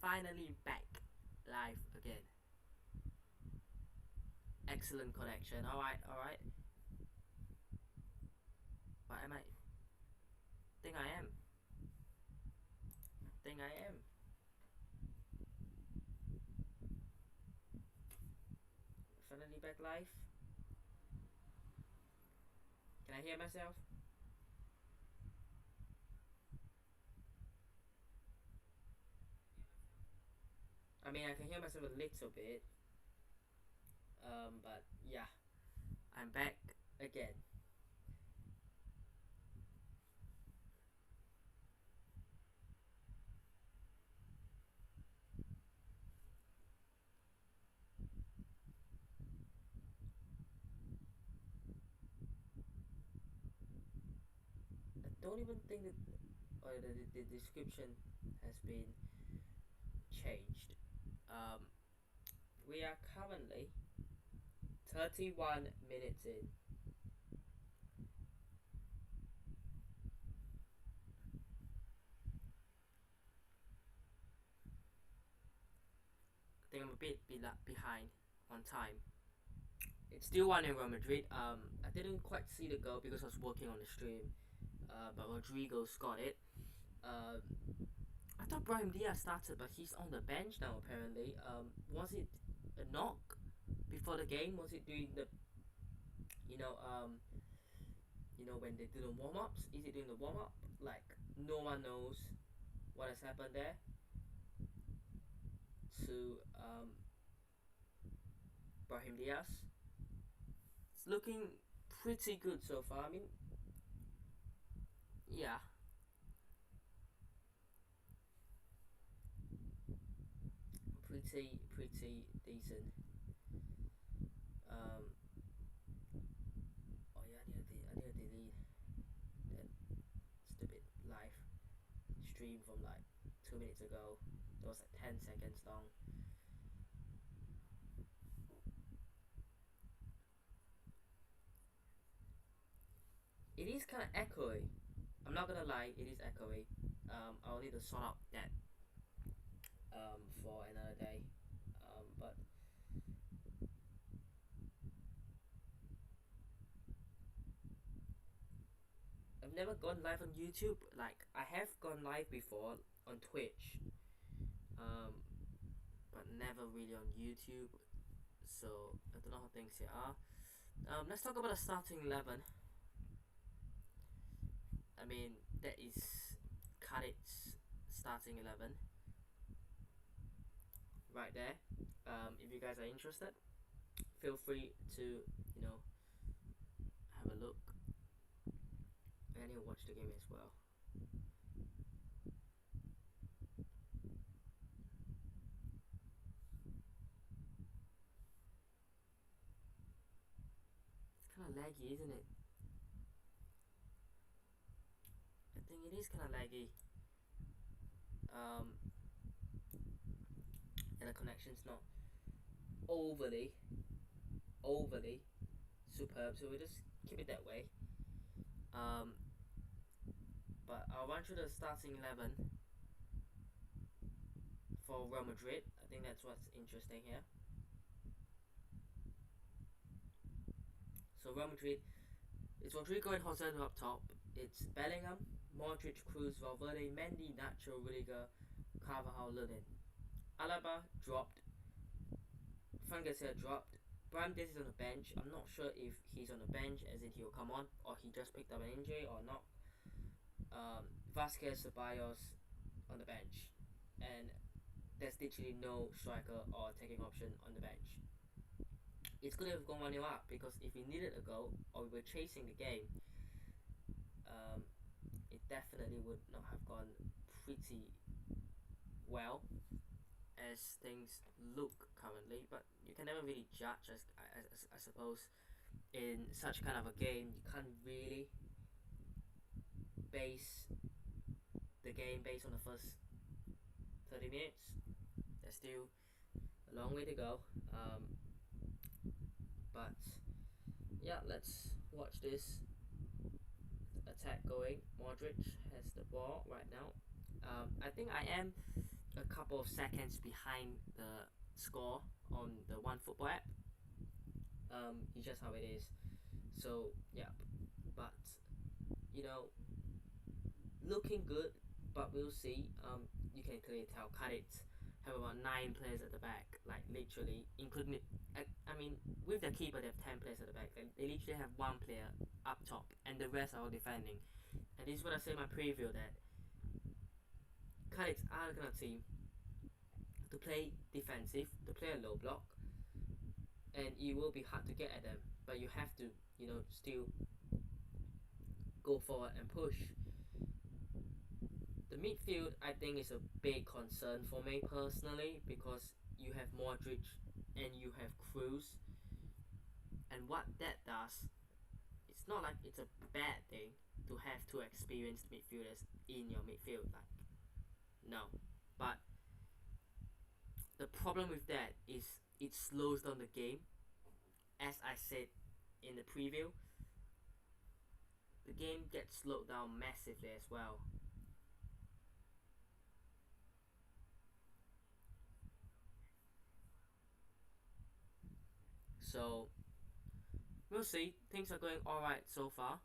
finally back live again. Excellent connection. Alright. What am I? Think I am. Finally back live. Can I hear myself? I mean, I can hear myself a little bit. But yeah, I'm back again. I don't even think that the description has been changed. We are currently 31 minutes in. I think I'm a bit behind on time. It's still 1-0 Real Madrid. I didn't quite see the goal because I was working on the stream. But Rodrigo scored it. I thought Brahim Diaz started, but he's on the bench now apparently. Was it a knock before the game? Was it during the, you know, when they do the warm ups? Is it during the warm up? Like no one knows what has happened there to Brahim Diaz. It's looking pretty good so far. I mean, yeah. Pretty decent. Oh yeah, I need to delete that stupid live stream from like 2 minutes ago. It was like 10 seconds long. It is kind of echoey. I'm not gonna lie, it is echoey. I'll need to sort out that for another day. But I've never gone live on YouTube. Like I have gone live before on Twitch, but never really on YouTube. So I don't know how things here are. Let's talk about the starting 11. I mean, that is Cádiz's starting 11 right there. If you guys are interested, feel free to have a look. I need to watch the game as well. It's kind of laggy, isn't it? I think it is kind of laggy. And the connection's not overly superb, so we'll just keep it that way. But I'll run through the starting 11 for Real Madrid. I think that's what's interesting here. So Real Madrid, it's Rodrigo and Jose up top. It's Bellingham, Modric, Cruz, Valverde, Mendy, Nacho, Rudiger, Carvajal, Lunin. Alaba dropped. Fran Garcia dropped. Brahim Diaz is on the bench. I'm not sure if he's on the bench as in he'll come on or he just picked up an injury or not. Vasquez, Ceballos on the bench, and there's literally no striker or taking option on the bench. It's good to have gone 1-0 up because if we needed a goal or we were chasing the game, it definitely would not have gone pretty well as things look currently. But you can never really judge, I suppose. In such kind of a game, you can't really base the game based on the first 30 minutes. There's still a long way to go. But yeah, let's watch this attack going. Modric has the ball right now. I think I am a couple of seconds behind the score on the OneFootball app. It's just how it is. So yeah, but you know, looking good, but we'll see. You can clearly tell Cádiz have about 9 players at the back, like literally, including. I mean, with the keeper, they have 10 players at the back. They literally have one player up top, and the rest are all defending. And this is what I say in my preview, that Cádiz are gonna team to play defensive, to play a low block, and it will be hard to get at them. But you have to, still go forward and push. The midfield, I think, is a big concern for me personally, because you have Modric and you have Cruz, and what that does, it's not like it's a bad thing to have two experienced midfielders in your midfield. Like, no, but the problem with that is it slows down the game. As I said in the preview, the game gets slowed down massively as well. So we'll see. Things are going alright so far.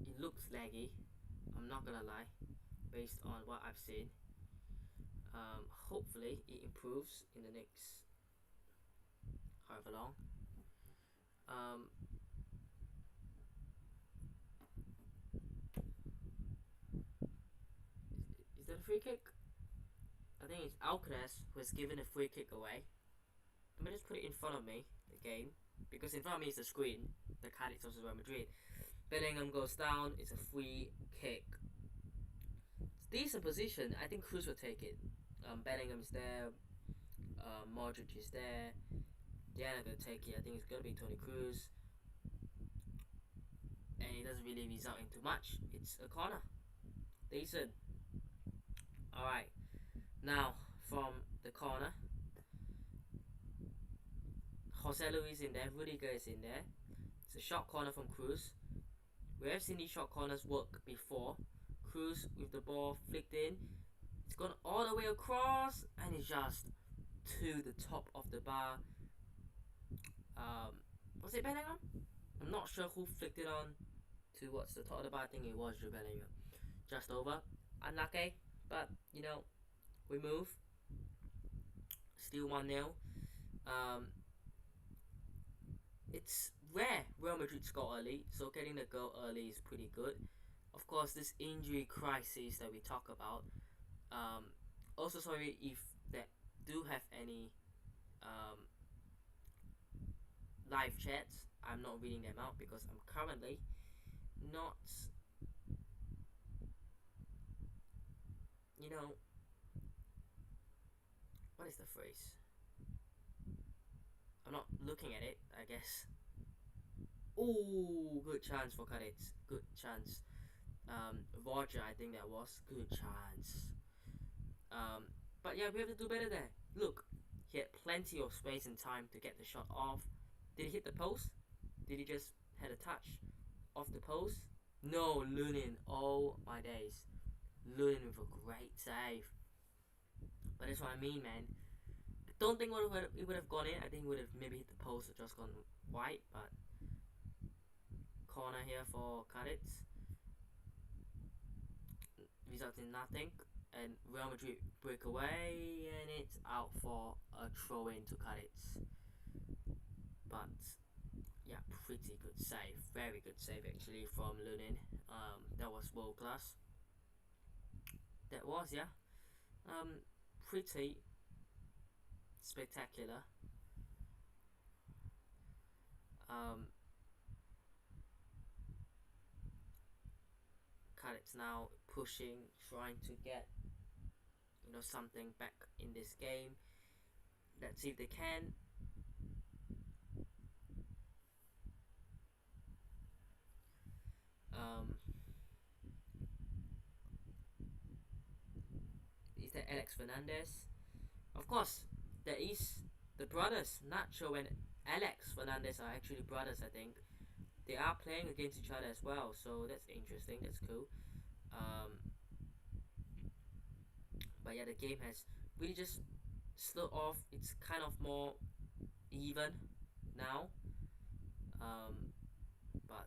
It looks laggy, I'm not gonna lie, based on what I've seen. Hopefully it improves in the next however long. Is that a free kick? I think it's Alcaraz who has given a free kick away. Let me just put it in front of me, the game, because in front of me is the screen. The Cádiz versus Real Madrid. Bellingham goes down. It's a free kick. It's decent position. I think Cruz will take it. Bellingham's there. Modric is there. Diana gonna take it. I think it's gonna be Toni Kroos, and it doesn't really result into much. It's a corner. Decent. All right. Now from the corner, Jose Luis in there. Rudiger is in there. It's a short corner from Cruz. We have seen these short corners work before. Cruz with the ball flicked in. It's gone all the way across, and it's just to the top of the bar. Was it Bellingham? I'm not sure who flicked it on towards the top of the bar. I think it was Jude Bellingham. Just over. Unlucky, but we move. Still 1-0. It's rare Real Madrid score early, so getting the goal early is pretty good. Of course, this injury crisis that we talk about. Also, sorry if they do have any live chats. I'm not reading them out because I'm currently not, what is the phrase? I'm not looking at it, I guess. Oh, good chance for Cádiz. Good chance. Roger, I think that was. Good chance. But yeah, we have to do better there. Look, he had plenty of space and time to get the shot off. Did he hit the post? Did he just had a touch off the post? No, Lunin. Oh my days. Lunin with a great save. But that's what I mean, man. I don't think it would have gone in. I think it would have maybe hit the post or just gone wide. But corner here for Cádiz. Results in nothing. And Real Madrid break away, and it's out for a throw in to Cádiz. But yeah, pretty good save, very good save actually from Lunin. That was world class. That was, yeah. Pretty spectacular. Cádiz now pushing, trying to get something back in this game. Let's see if they can. Is there Alex Fernandez? Of course, there is the brothers Nacho and Alex Fernandez are actually brothers, I think. They are playing against each other as well, so that's interesting. That's cool. Um, but yeah, the game has really just slowed off. It's kind of more even now. But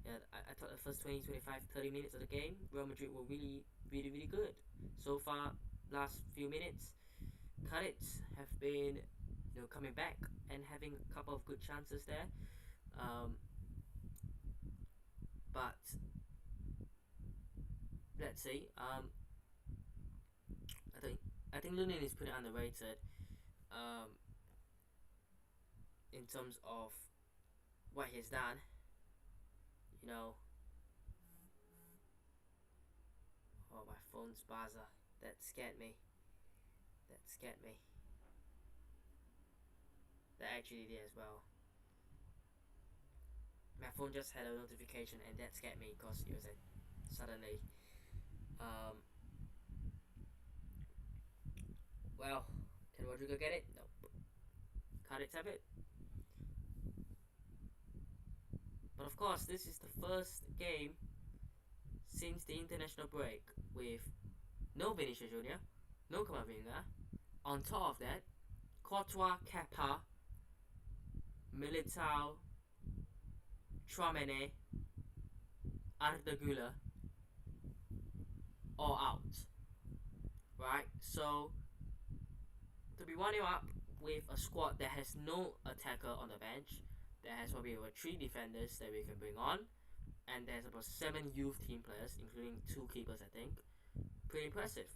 yeah, I thought the first 20, 25, 30 minutes of the game, Real Madrid were really, really, really good. So far, last few minutes, Cádiz have been, coming back and having a couple of good chances there. But let's see. I think Lunin is pretty underrated. Um, in terms of what he's done. You know, oh, my phone's buzzer. That scared me. That scared me. That actually did as well. My phone just had a notification and that scared me because it was like suddenly. Um, well, can Rodrigo get it? Nope. Cádiz have it. But of course, this is the first game since the international break with no Vinicius Junior, no Camavinga. On top of that, Courtois, Kepa, Militao, Tchouaméni, Arda Güler, all out. Right? So, to be 1-0 up with a squad that has no attacker on the bench, that has probably over 3 defenders that we can bring on, and there's about 7 youth team players, including 2 keepers, I think. Pretty impressive.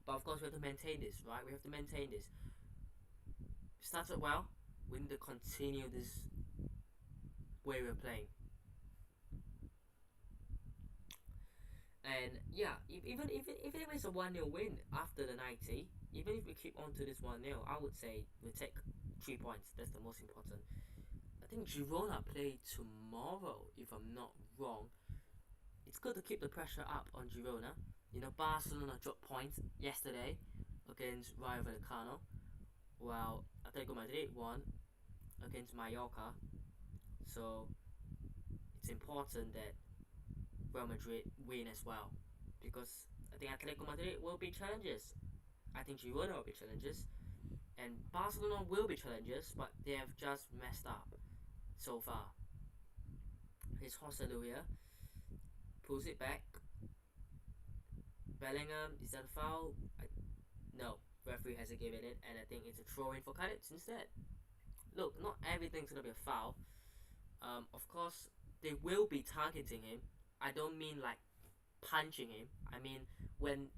But of course, we have to maintain this, right? We have to maintain this. Started well. We need to continue this way we're playing. And yeah, even if it's a 1-0 win after the 90, even if we keep on to this 1-0, I would say we take 3 points. That's the most important. I think Girona play tomorrow, if I'm not wrong. It's good to keep the pressure up on Girona. Barcelona dropped points yesterday against Rayo Vallecano, while Atletico Madrid won against Mallorca. So it's important that Real Madrid win as well, because I think Atletico Madrid will be challengers. I think Girona will be challengers, and Barcelona will be challengers, but they have just messed up so far. Here's Joselu here, pulls it back. Bellingham, is that a foul? No, referee hasn't given it, and I think it's a throw-in for Cádiz instead. Look, not everything's gonna be a foul. Of course, they will be targeting him. I don't mean like punching him. I mean when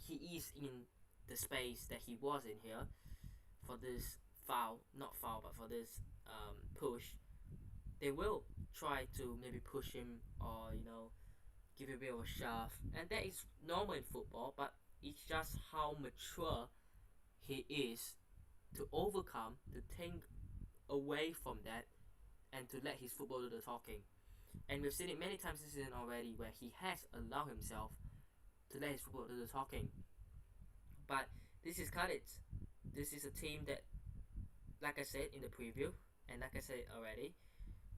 he is in the space that he was in here for this foul, not foul, but for this push, they will try to maybe push him or give him a bit of a shove, and that is normal in football. But it's just how mature he is to overcome, to think away from that, and to let his football do the talking. And we've seen it many times this season already, where he has allowed himself to let his football do the talking. But this is Cádiz. This is a team that, like I said in the preview, and like I said already,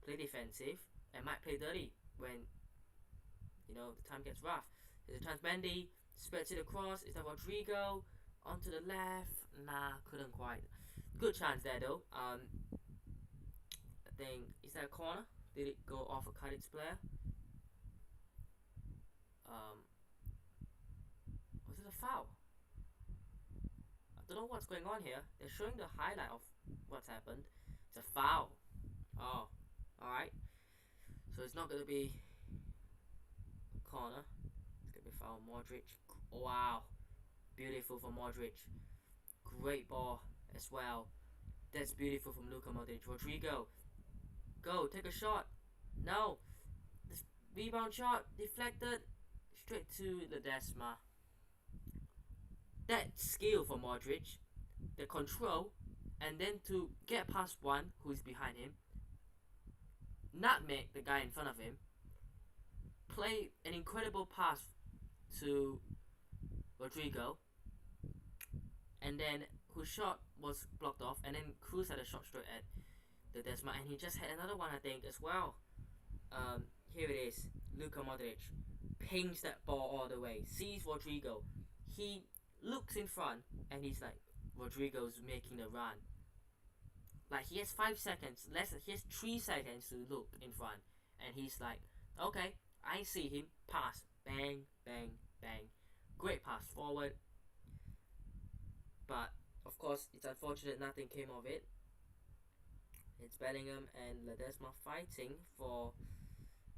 play defensive and might play dirty when the time gets rough. There's a chance Mendy spreads it across. Is that Rodrigo onto the left? Nah, couldn't quite. Good chance there though. I think, is that a corner? Did it go off a Cádiz player? Was it a foul? I don't know what's going on here. They're showing the highlight of what's happened. It's a foul. Oh, alright. So it's not going to be a corner. It's going to be foul. Modric. Wow. Beautiful for Modric. Great ball as well. That's beautiful from Luka Modric. Rodrigo. Go, take a shot. No. This rebound shot. Deflected. Straight to Ledesma. That skill for Modric. The control. And then to get past one who is behind him. Nutmeg the guy in front of him. Play an incredible pass to Rodrigo. And then whose shot was blocked off, and then Cruz had a shot straight at Ledesma, and he just had another one, I think, as well. Here it is. Luka Modric pings that ball all the way, sees Rodrigo. He looks in front, and he's like, Rodrigo's making a run. Like, he has 5 seconds, he has 3 seconds to look in front, and he's like, okay, I see him, pass, bang, bang, bang, great pass forward. But of course, it's unfortunate nothing came of it. It's Bellingham and Ledesma fighting for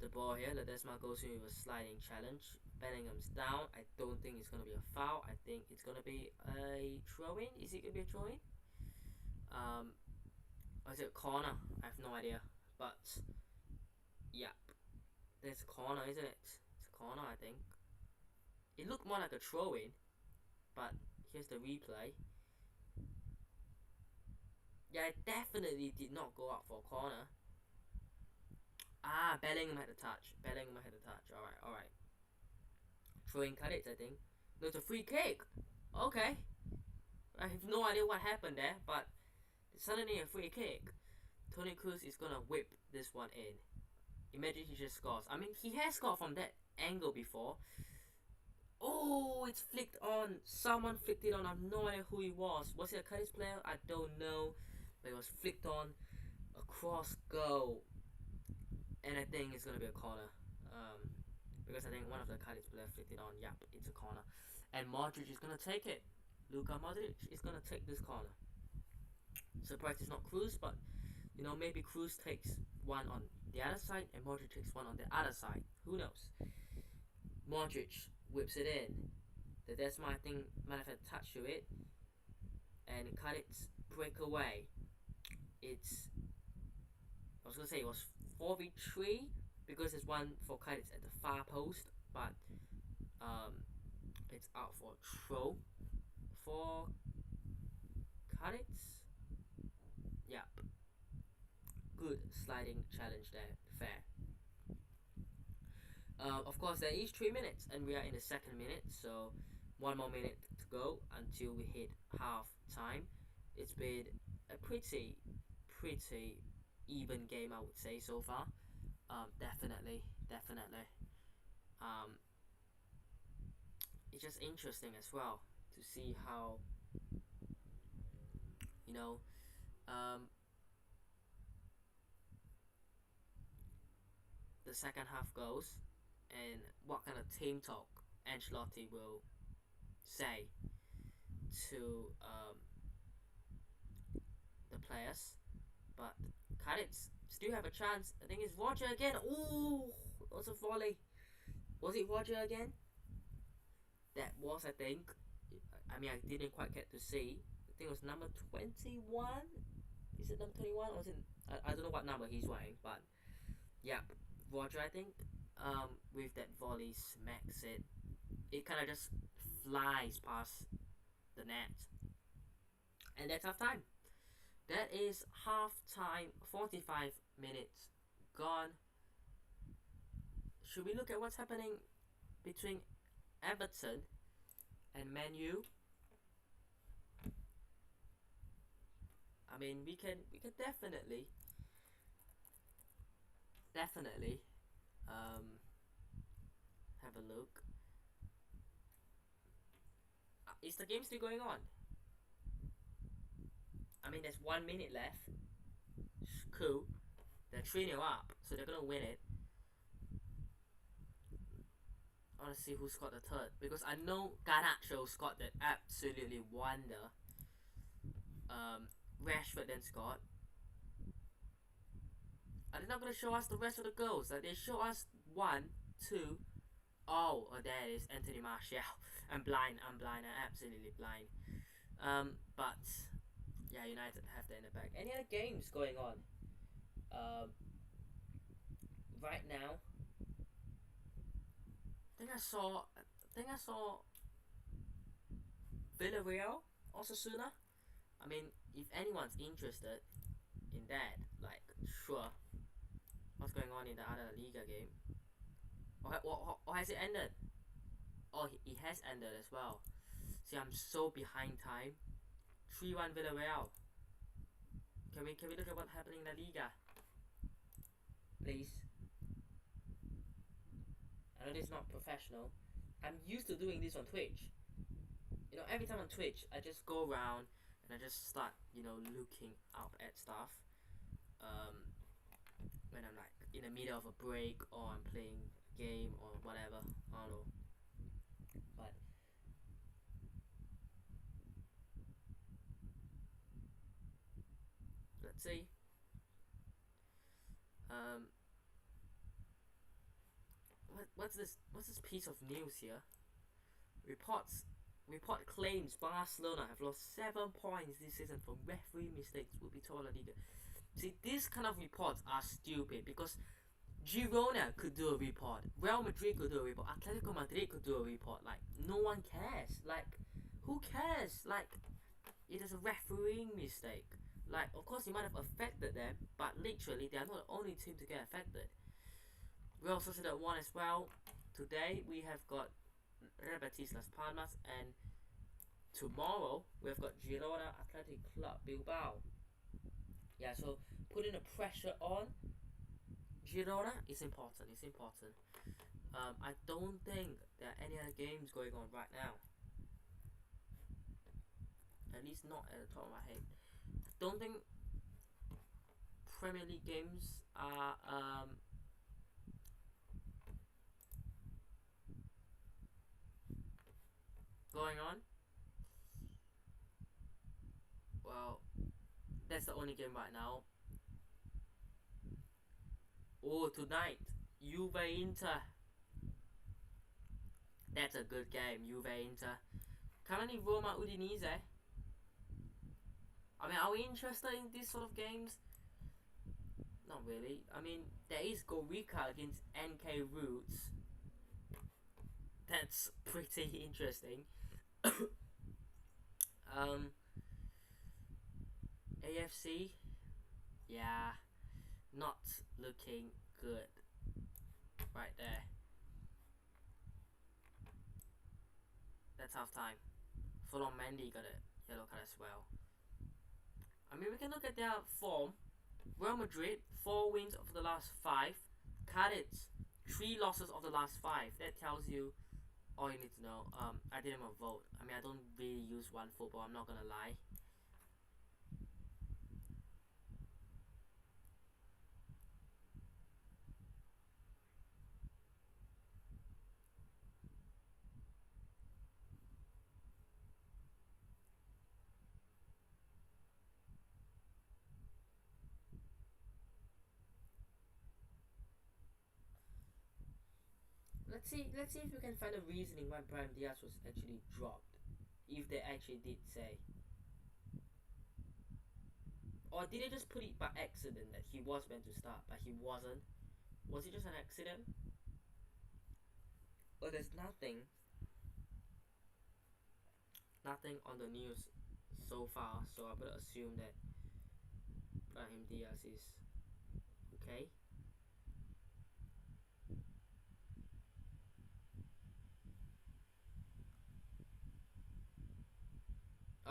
the ball here. Ledesma goes in with a sliding challenge. Bellingham's down. I don't think it's going to be a foul. I think it's going to be a throw-in. Is it going to be a throw-in? Or is it a corner? I have no idea. But, yeah. There's a corner, isn't it? It's a corner, I think. It looked more like a throw-in. But here's the replay. Yeah, it definitely did not go up for a corner. Ah, Bellingham had a touch. Alright. Throwing Cádiz, I think. No, it's a free kick. Okay. I have no idea what happened there, but it's suddenly a free kick. Toni Kroos is gonna whip this one in. Imagine he just scores. I mean, he has scored from that angle before. Oh, it's flicked on. Someone flicked it on. I have no idea who it was. Was it a Cádiz player? I don't know. But it was flicked on. A cross goal. And I think it's going to be a corner. Because I think one of the Cádiz players flicked it on. Yep, it's a corner. And Modric is going to take it. Luka Modric is going to take this corner. Surprised it's not Kroos, but you know, maybe Kroos takes one on the other side and Modric takes one on the other side. Who knows? Modric whips it in. Ledesma, I think, might have had a touch to it. And Cádiz break away. I was going to say it was 4v3 because there's one for Cádiz at the far post, but it's out for throw for Cádiz. Yep. Good sliding challenge there. Fair. Of course, there is 3 minutes, and we are in the second minute, so 1 more minute to go until we hit half time. It's been a pretty even game, I would say, so far. Definitely. It's just interesting as well to see how, you know, the second half goes and what kind of team talk Ancelotti will say to the players. But Cádiz still have a chance. I think it's Roger again. Ooh, it was a volley. Was it Roger again? That was, I think. I mean, I didn't quite get to see. I think it was number 21. Is it number 21 or is it? I don't know what number he's wearing, but yeah, Roger, I think. With that volley, smacks it. It kind of just flies past the net, and that's half time. That is half time. 45 minutes gone. Should we look at what's happening between Everton and Man U? I mean, we can definitely have a look. Is the game still going on? I mean, there's 1 minute left. Cool. They're 3-0 up, so they're gonna win it. I wanna see who scored the third, because I know Garnacho scored that absolutely wonder. Rashford then scored. Are they not gonna show us the rest of the goals? Like, they show us 1, 2. Oh, there it is, Anthony Martial. I'm blind, I'm absolutely blind. But yeah, United have that in the back. Any other games going on? Right now, I think I saw Villarreal, Osasuna. I mean, if anyone's interested in that, like, sure. What's going on in the other Liga game? Or has it ended? Oh, it has ended as well. See, I'm so behind time. 3-1 Villarreal. Can we look at what's happening in La Liga, please? I know this is not professional. I'm used to doing this on Twitch. You know, every time on Twitch, I just go around and I just start, you know, looking up at stuff. When I'm like in the middle of a break or I'm playing a game or whatever. I don't know. But let's see. What's this piece of news here? Report claims Barcelona have lost 7 points this season from referee mistakes will be told La Liga. See, these kind of reports are stupid because Girona could do a report, Real Madrid could do a report, Atletico Madrid could do a report. Like, no one cares. Like, who cares? Like, it is a refereeing mistake. Like, of course, it might have affected them, but literally, they are not the only team to get affected. Real Sociedad won as well. Today, we have got Real Betis Las Palmas, and tomorrow, we've got Girona Athletic Club Bilbao. Yeah, so putting the pressure on Girona is important. It's important. I don't think there are any other games going on right now. At least not at the top of my head. I don't think Premier League games are going on. Well, that's the only game right now. Oh, tonight, Juve Inter. That's a good game, Juve Inter. Currently, Roma Udinese. I mean, are we interested in these sort of games? Not really. I mean, there is Gorica against NK Roots. That's pretty interesting. AFC, yeah, not looking good right there. That's half time. Fulham Mendy got a yellow card as well. I mean, we can look at their form. Real Madrid, 4 wins of the last 5. Cádiz, 3 losses of the last 5. That tells you all you need to know. I didn't even vote. I mean, I don't really use OneFootball, I'm not gonna lie. Let's see if we can find a reasoning why Brahim Diaz was actually dropped. If they actually did say. Or did they just put it by accident that he was meant to start, but he wasn't? Was it just an accident? Or there's nothing on the news so far, so I'm gonna assume that Brahim Diaz is okay.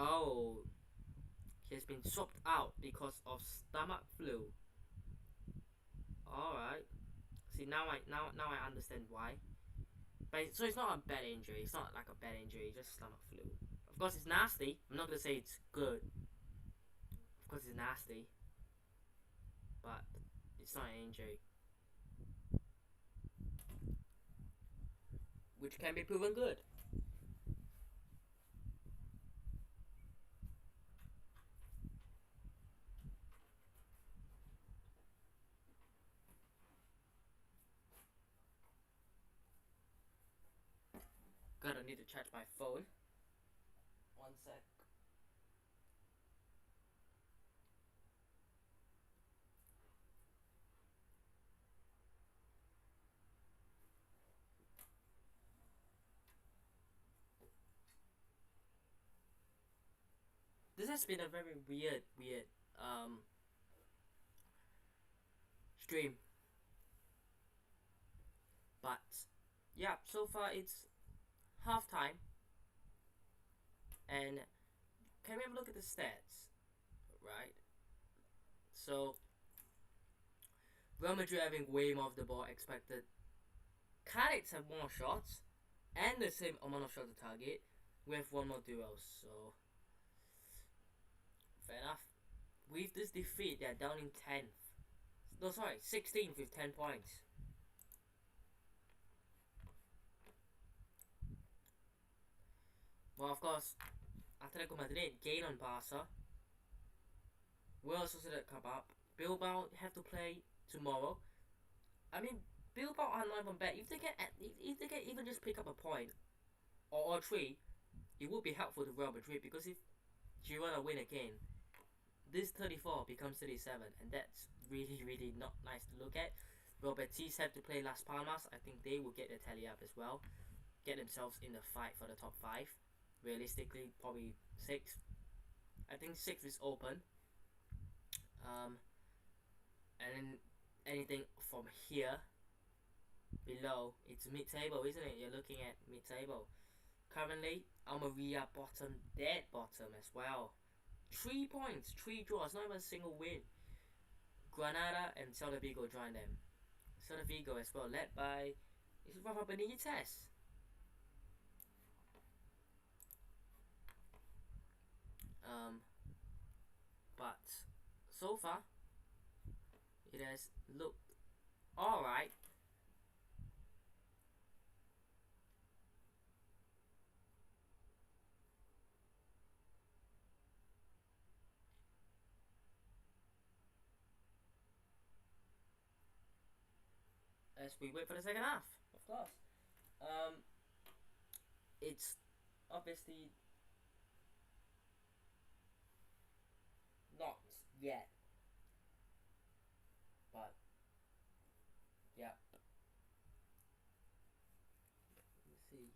Oh, he has been swapped out because of stomach flu. Alright. See, now I understand why. But so it's not a bad injury. It's not like a bad injury, just stomach flu. Of course, it's nasty. I'm not gonna say it's good. Of course, it's nasty. But it's not an injury. Which can be proven good. God, I need to charge my phone. 1 sec. This has been a very weird stream. But yeah, so far it's half time, and can we have a look at the stats? Right. So Real Madrid having way more of the ball expected. Cádiz have more shots and the same amount of shots to target. We have one more duel, so fair enough. With this defeat, they're down in 10th. No, sorry, 16th with 10 points. Well, of course, Atletico Madrid gain on Barca. Real Sociedad come up. Bilbao have to play tomorrow. I mean, Bilbao are not even bad. If they can even just pick up a point or 3, it would be helpful to Real Madrid, because if Girona win again, this 34 becomes 37, and that's really not nice to look at. Real Betis have to play Las Palmas. I think they will get their tally up as well, get themselves in the fight for the top 5. Realistically, probably 6. I think 6 is open. And then anything from here below, it's mid-table, isn't it? You're looking at mid-table. Currently, Almeria bottom, dead bottom as well. 3 points, 3 draws, not even a single win. Granada and Celta Vigo join them. Celta Vigo as well, led by, is it Rafa Benitez? But so far, it has looked alright. As we wait for the second half, of course. It's obviously not yet, but yeah. Let's see.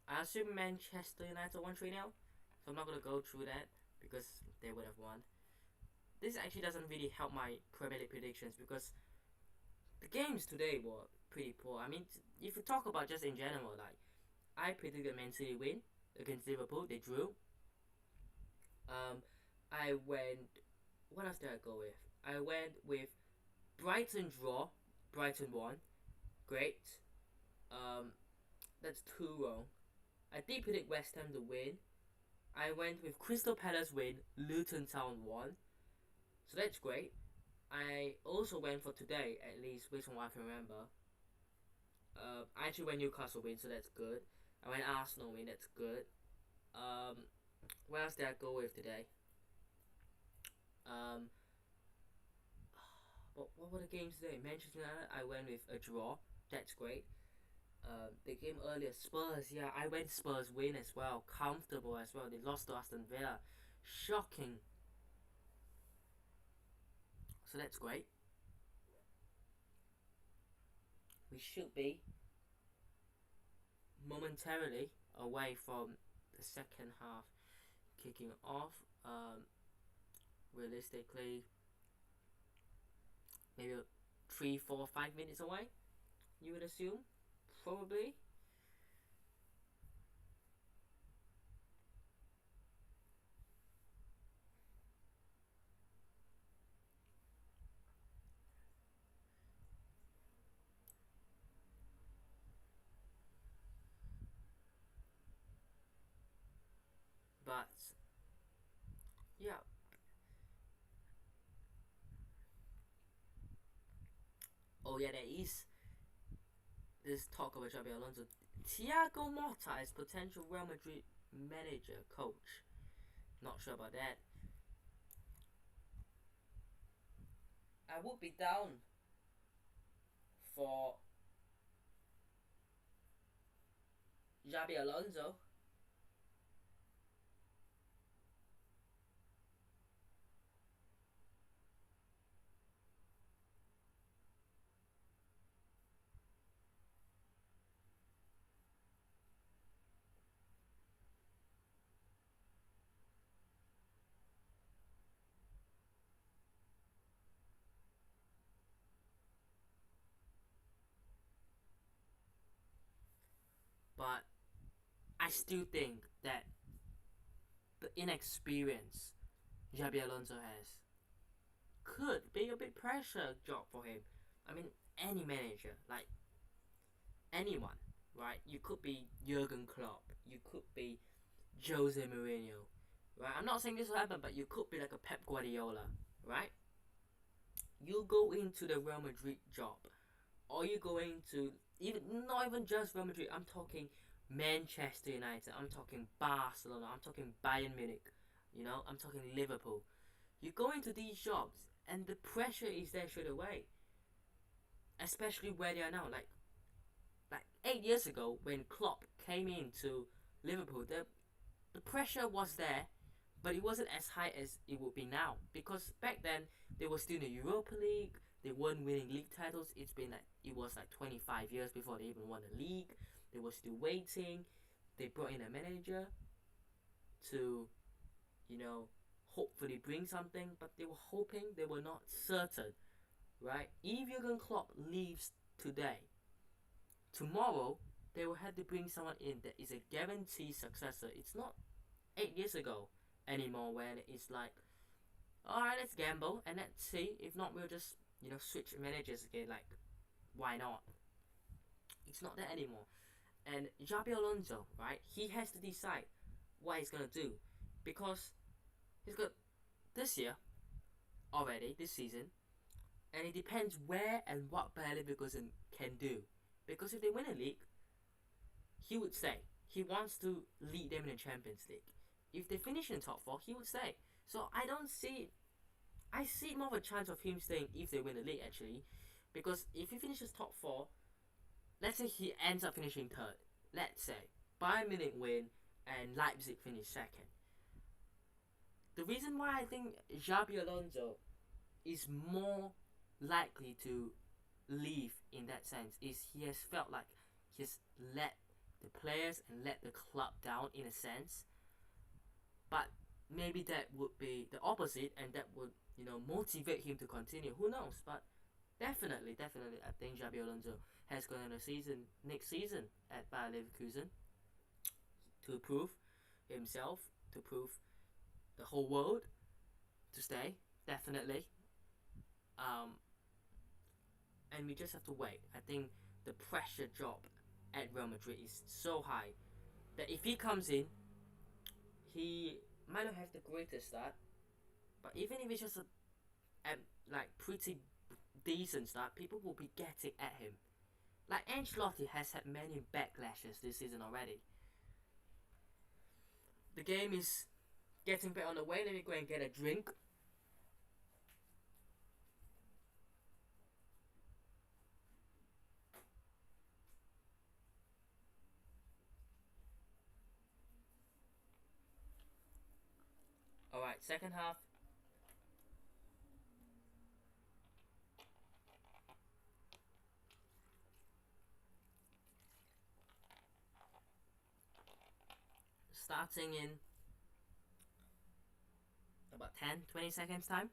I assume Manchester United won 3-0, so I'm not going to go through that because they would have won. This actually doesn't really help my Premier League predictions because the games today were pretty poor. I mean, if you talk about just in general, like, I predicted Man City win against Liverpool, they drew. I went, what else did I go with? I went with Brighton draw, Brighton won, great. That's 2 wrong. I did predict West Ham to win. I went with Crystal Palace win, Luton Town won. So that's great. I also went for today, at least, which one I can remember. I actually went Newcastle win, so that's good. I went Arsenal win, that's good. What else did I go with today? What were the games today? Manchester United, I went with a draw. That's great. The game earlier, Spurs, yeah, I went Spurs win as well. Comfortable as well. They lost to Aston Villa. Shocking. So that's great. We should be momentarily away from the second half kicking off. Realistically, maybe 3, 4, 5 minutes away, you would assume, probably. But yeah, oh yeah, there is this talk about Xabi Alonso. Thiago Motta as potential Real Madrid manager, coach. Not sure about that. I would be down for Xabi Alonso. still think that the inexperience Xabi Alonso has could be a bit pressure job for him. I mean, any manager, like anyone, right? You could be Jurgen Klopp, you could be Jose Mourinho, right? I'm not saying this will happen, but you could be like a Pep Guardiola, right? You go into the Real Madrid job, or you go into even not even just Real Madrid. I'm talking Manchester United. I'm talking Barcelona. I'm talking Bayern Munich. I'm talking Liverpool. You go into these jobs, and the pressure is there straight away. Especially where they are now, like 8 years ago when Klopp came into Liverpool, the pressure was there, but it wasn't as high as it would be now because back then they were still in the Europa League. They weren't winning league titles. It was like 25 years before they even won the league. They were still waiting. They brought in a manager to, hopefully bring something, but they were hoping, they were not certain, right? If Jurgen Klopp leaves today, tomorrow they will have to bring someone in that is a guaranteed successor. It's not 8 years ago anymore when it's like, alright, let's gamble and let's see. If not, we'll just switch managers again. Like, why not? It's not that anymore. And Xabi Alonso, right? He has to decide what he's gonna do because he's got this year already, this season, and it depends where and what Bayer Leverkusen can do. Because if they win a league, he would stay. He wants to lead them in the Champions League. If they finish in the top four, he would stay. So I see more of a chance of him staying if they win the league actually, because if he finishes top four, let's say he ends up finishing third. Let's say Bayern Munich win and Leipzig finish second. The reason why I think Xabi Alonso is more likely to leave in that sense is he has felt like he's let the players and let the club down in a sense, but maybe that would be the opposite and that would motivate him to continue. Who knows? But definitely I think Xabi Alonso has got another season next season at Bayer Leverkusen to prove himself, to prove the whole world to stay, definitely. And we just have to wait. I think the pressure drop at Real Madrid is so high that if he comes in, he might not have the greatest start, but even if it's just a pretty decent start, people will be getting at him. Like Ancelotti has had many backlashes this season already. The game is getting back on the way. Let me go and get a drink. Alright, second half. Starting in about 10-20 seconds time.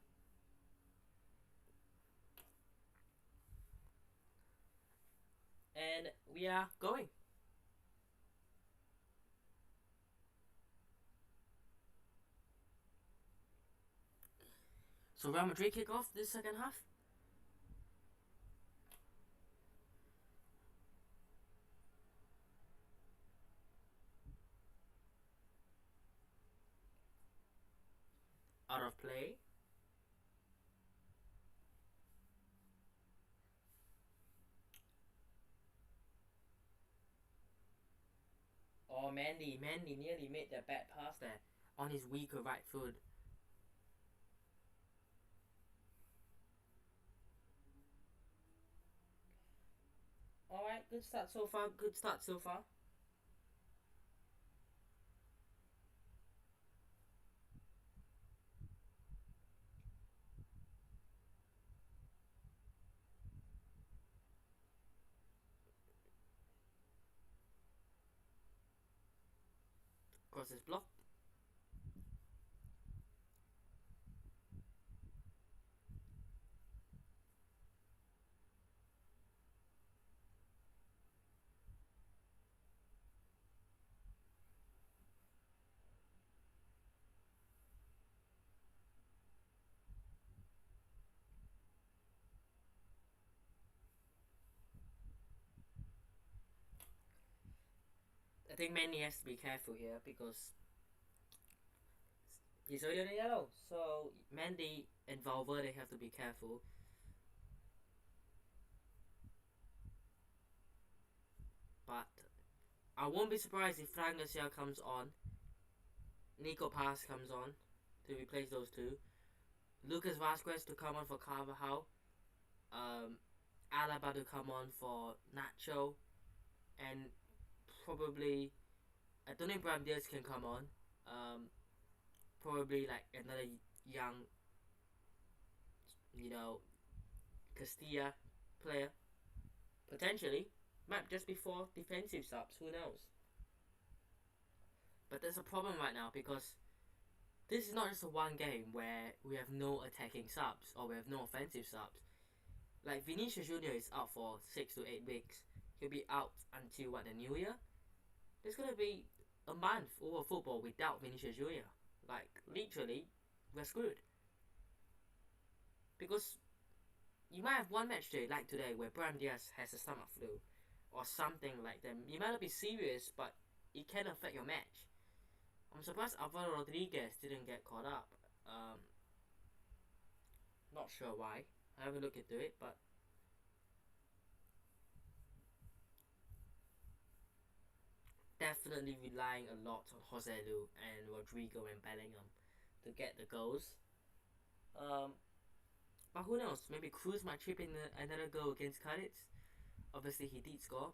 And we are going. So Real Madrid kick off this second half. Out of play. Oh, Mandy nearly made that bad pass there on his weaker right foot. Alright, good start so far. Cross is blocked. think Mendy has to be careful here because he's already on a yellow. So Mendy and Valverde have to be careful. But I won't be surprised if Fran Garcia comes on, Nico Paz comes on to replace those two, Lucas Vasquez to come on for Carvajal, Alaba to come on for Nacho, and probably I don't think Brahim Diaz can come on. Probably like another young, Castilla player potentially. Might just be 4 defensive subs. Who knows? But there's a problem right now because this is not just a one game where we have no attacking subs or we have no offensive subs. Like Vinicius Junior is out for 6 to 8 weeks. He'll be out until the New Year. There's gonna be a month over football without Vinicius Junior. Like literally, we're screwed. Because you might have one match today, like today, where Brahim Diaz has a stomach flu or something like that. You might not be serious, but it can affect your match. I'm surprised Alvaro Rodriguez didn't get caught up. Not sure why. I haven't looked into it, but definitely relying a lot on Joselu and Rodrigo and Bellingham to get the goals. But who knows? Maybe Cruz might chip in another goal against Cádiz. Obviously, he did score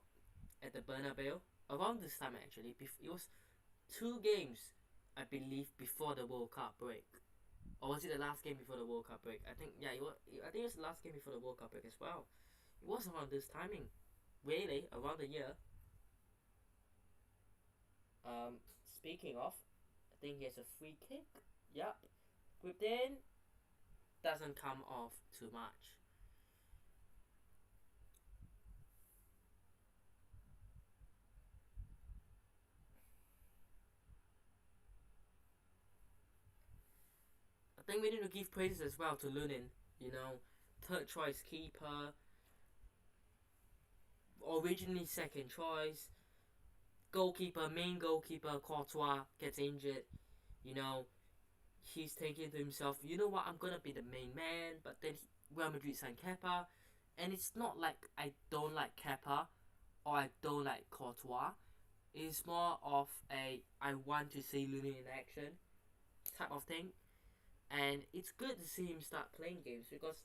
at the Bernabeu around this time. Actually, it was 2 games, I believe, before the World Cup break, or was it the last game before the World Cup break? I think it was the last game before the World Cup break as well. It was around this timing, really around the year. Speaking of, I think he has a free kick. Yep, whipped in. Doesn't come off too much. I think we need to give praises as well to Lunin. Third choice keeper. Originally second choice. Main goalkeeper, Courtois gets injured. He's thinking to himself, you know what, I'm gonna be the main man. But then Real Madrid signed Kepa, and it's not like I don't like Kepa or I don't like Courtois. It's more of I want to see Lunin in action type of thing. And it's good to see him start playing games because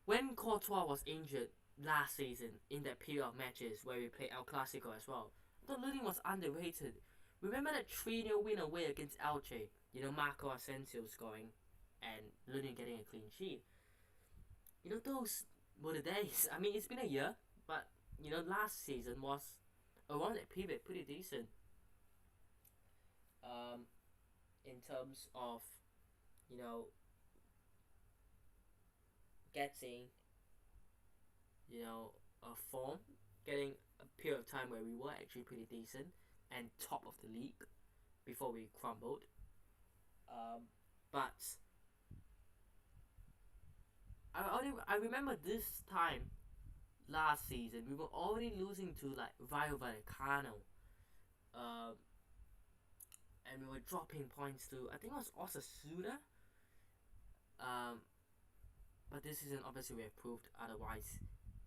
when Courtois was injured last season in that period of matches where we played El Clasico as well, I thought Lunin was underrated. Remember that 3-0 win away against Elche? Marco Asensio scoring and Lunin getting a clean sheet. Those were the days. I mean, it's been a year, but last season was around that period pretty decent. In terms of getting a form, getting a period of time where we were actually pretty decent and top of the league before we crumbled. But I remember this time last season we were already losing to like Rayo Vallecano, and we were dropping points to I think it was Osasuna. But this season obviously we have proved otherwise.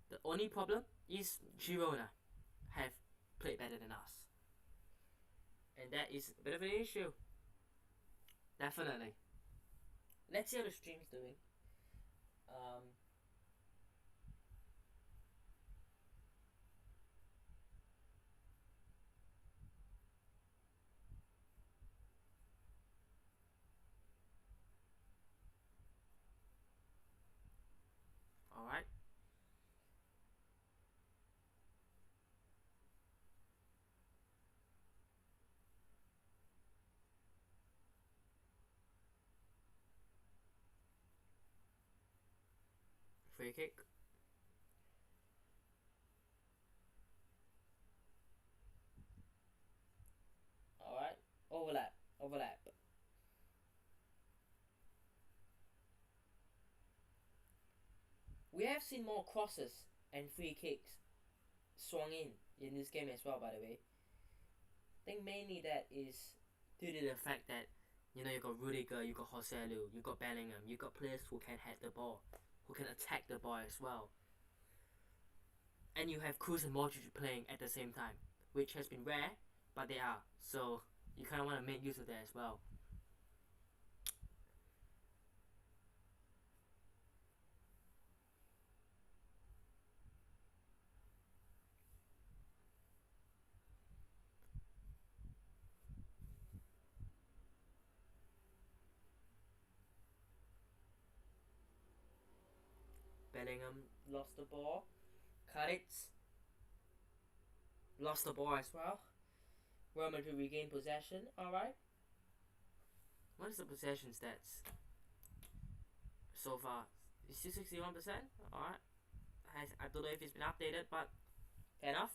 The only problem is Girona have played better than us, and that is a bit of an issue. Definitely. Let's see how the stream's doing. Alright. Free kick. Alright. Overlap. We have seen more crosses and free kicks swung in this game as well, by the way. I think mainly that is due to the fact that you got Rudiger, you got Joselu, you got Bellingham, you got players who can head the ball, who can attack the ball as well. And you have Kroos and Modric playing at the same time, which has been rare, but they are. So you kind of want to make use of that as well. Bellingham lost the ball. Cádiz lost the ball as well. Real Madrid regained possession. Alright. What is the possession stats so far? It's still 61%. Alright. I don't know if it's been updated, but fair enough.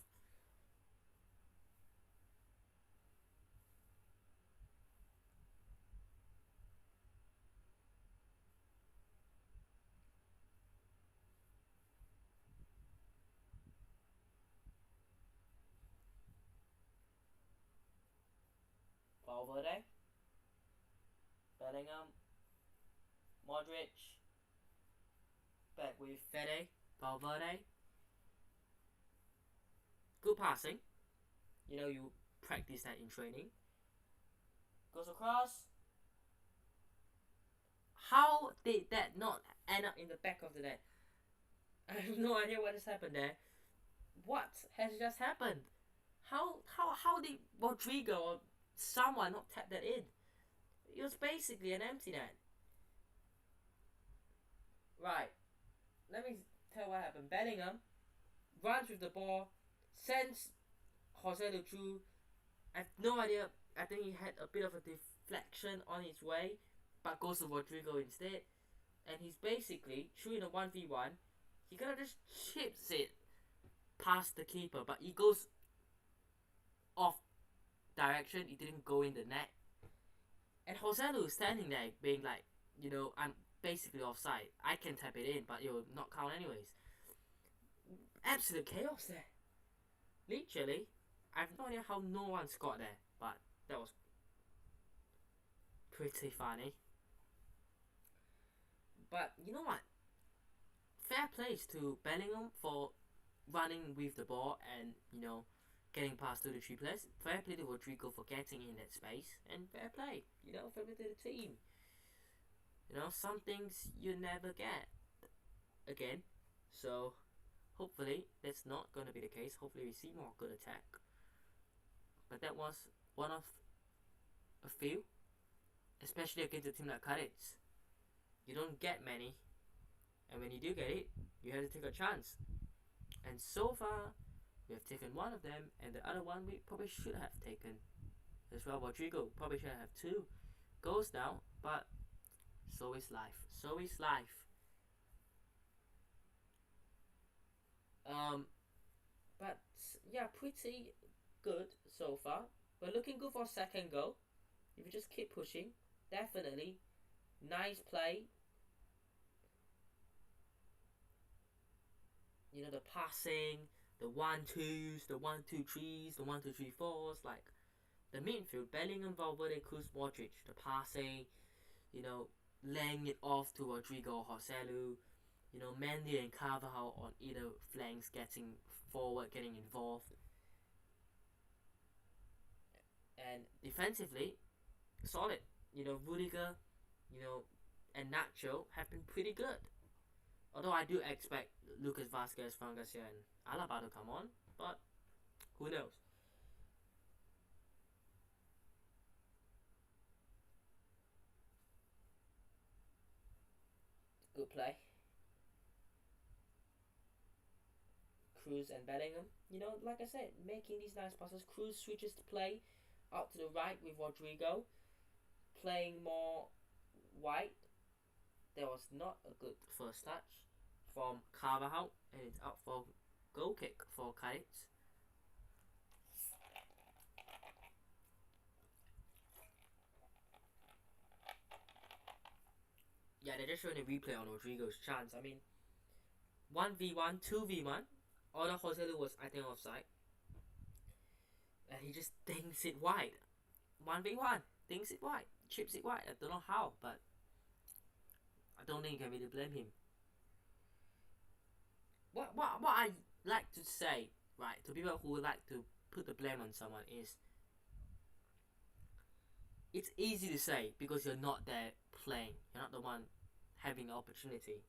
Valverde, Bellingham, Modric, back with Fede, Valverde. Good passing. You practice that in training. Goes across. How did that not end up in the back of the net? I have no idea what has happened there. What has just happened? How did Rodrigo or someone not tap that in? It was basically an empty net. Right. Let me tell what happened. Bellingham runs with the ball, sends Joselu through. I have no idea. I think he had a bit of a deflection on his way, but goes to Rodrigo instead. And he's basically, through in a 1v1, he kind of just chips it past the keeper, but he goes off direction. He didn't go in the net. And Joselu is standing there being like, I'm basically offside. I can tap it in, but it will not count anyways. Absolute chaos there. Literally, I have no idea how no one scored there, but that was pretty funny. But you know what? Fair plays to Bellingham for running with the ball and, getting past 2 to 3 players. Fair play to Rodrigo for getting in that space. And fair play, fair play to the team. Some things you never get again. So, hopefully, that's not going to be the case. Hopefully, we see more good attack. But that was one of a few. Especially against a team like Cádiz. You don't get many. And when you do get it, you have to take a chance. And so far, we have taken one of them, and the other one we probably should have taken as well. Rodrigo probably should have 2 goals now, but so is life. So is life. But yeah, pretty good so far. We're looking good for a second goal. If you just keep pushing, definitely nice play. The passing, the 1-2s, the 1-2-3s, the 1-2-3-4s, like the midfield, Bellingham, Valverde, Kroos, Modric, the passing, laying it off to Rodrigo, Joselu, Mendy and Carvajal on either flanks, getting forward, getting involved. And defensively, solid. Rudiger, and Nacho have been pretty good. Although I do expect Lucas Vazquez, Fran Garcia, and Alaba to come on, but who knows? Good play. Kroos and Bellingham, like I said, making these nice passes. Kroos switches to play out to the right with Rodrigo, playing more wide. There was not a good first touch from Carvajal, and it's up for goal kick for Cádiz. Yeah, they're just showing a replay on Rodrigo's chance. I mean, 1v1, 2v1. Although Joselu was, I think, offside. and he just dinks it wide. 1v1, dinks it wide, chips it wide. I don't know how, but I don't think you can really blame him. What I like to say, right, to people who like to put the blame on someone is, it's easy to say because you're not there playing. You're not the one having the opportunity.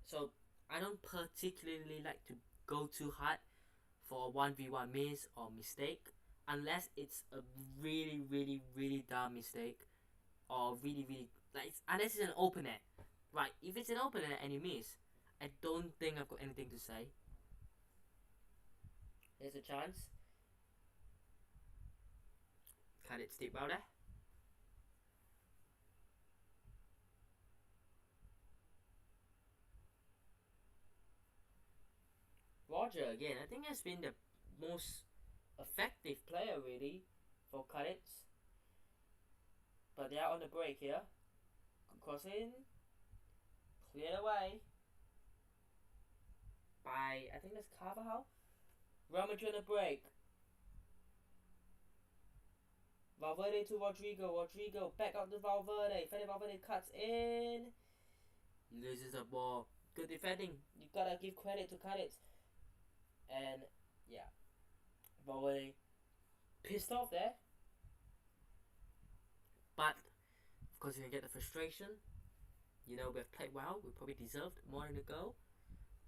So I don't particularly like to go too hard for a 1v1 miss or mistake unless it's a really, really, really dumb mistake or really, really like unless it's an open net. Right, if it's an open net and you miss, I don't think I've got anything to say. There's a chance. Can it stick well there? Roger again, I think has been the most effective player really for Cádiz. But they are on the break here. Cross in. Cleared away. By, I think that's Carvajal. Real Madrid on the break. Valverde to Rodrigo. Rodrigo back up to Valverde. Fede Valverde cuts in. Loses the ball. Good defending. You gotta give credit to Cádiz. And yeah, Valverde pissed off there. But of course you can get the frustration. You know, we've played well. We probably deserved more than a goal.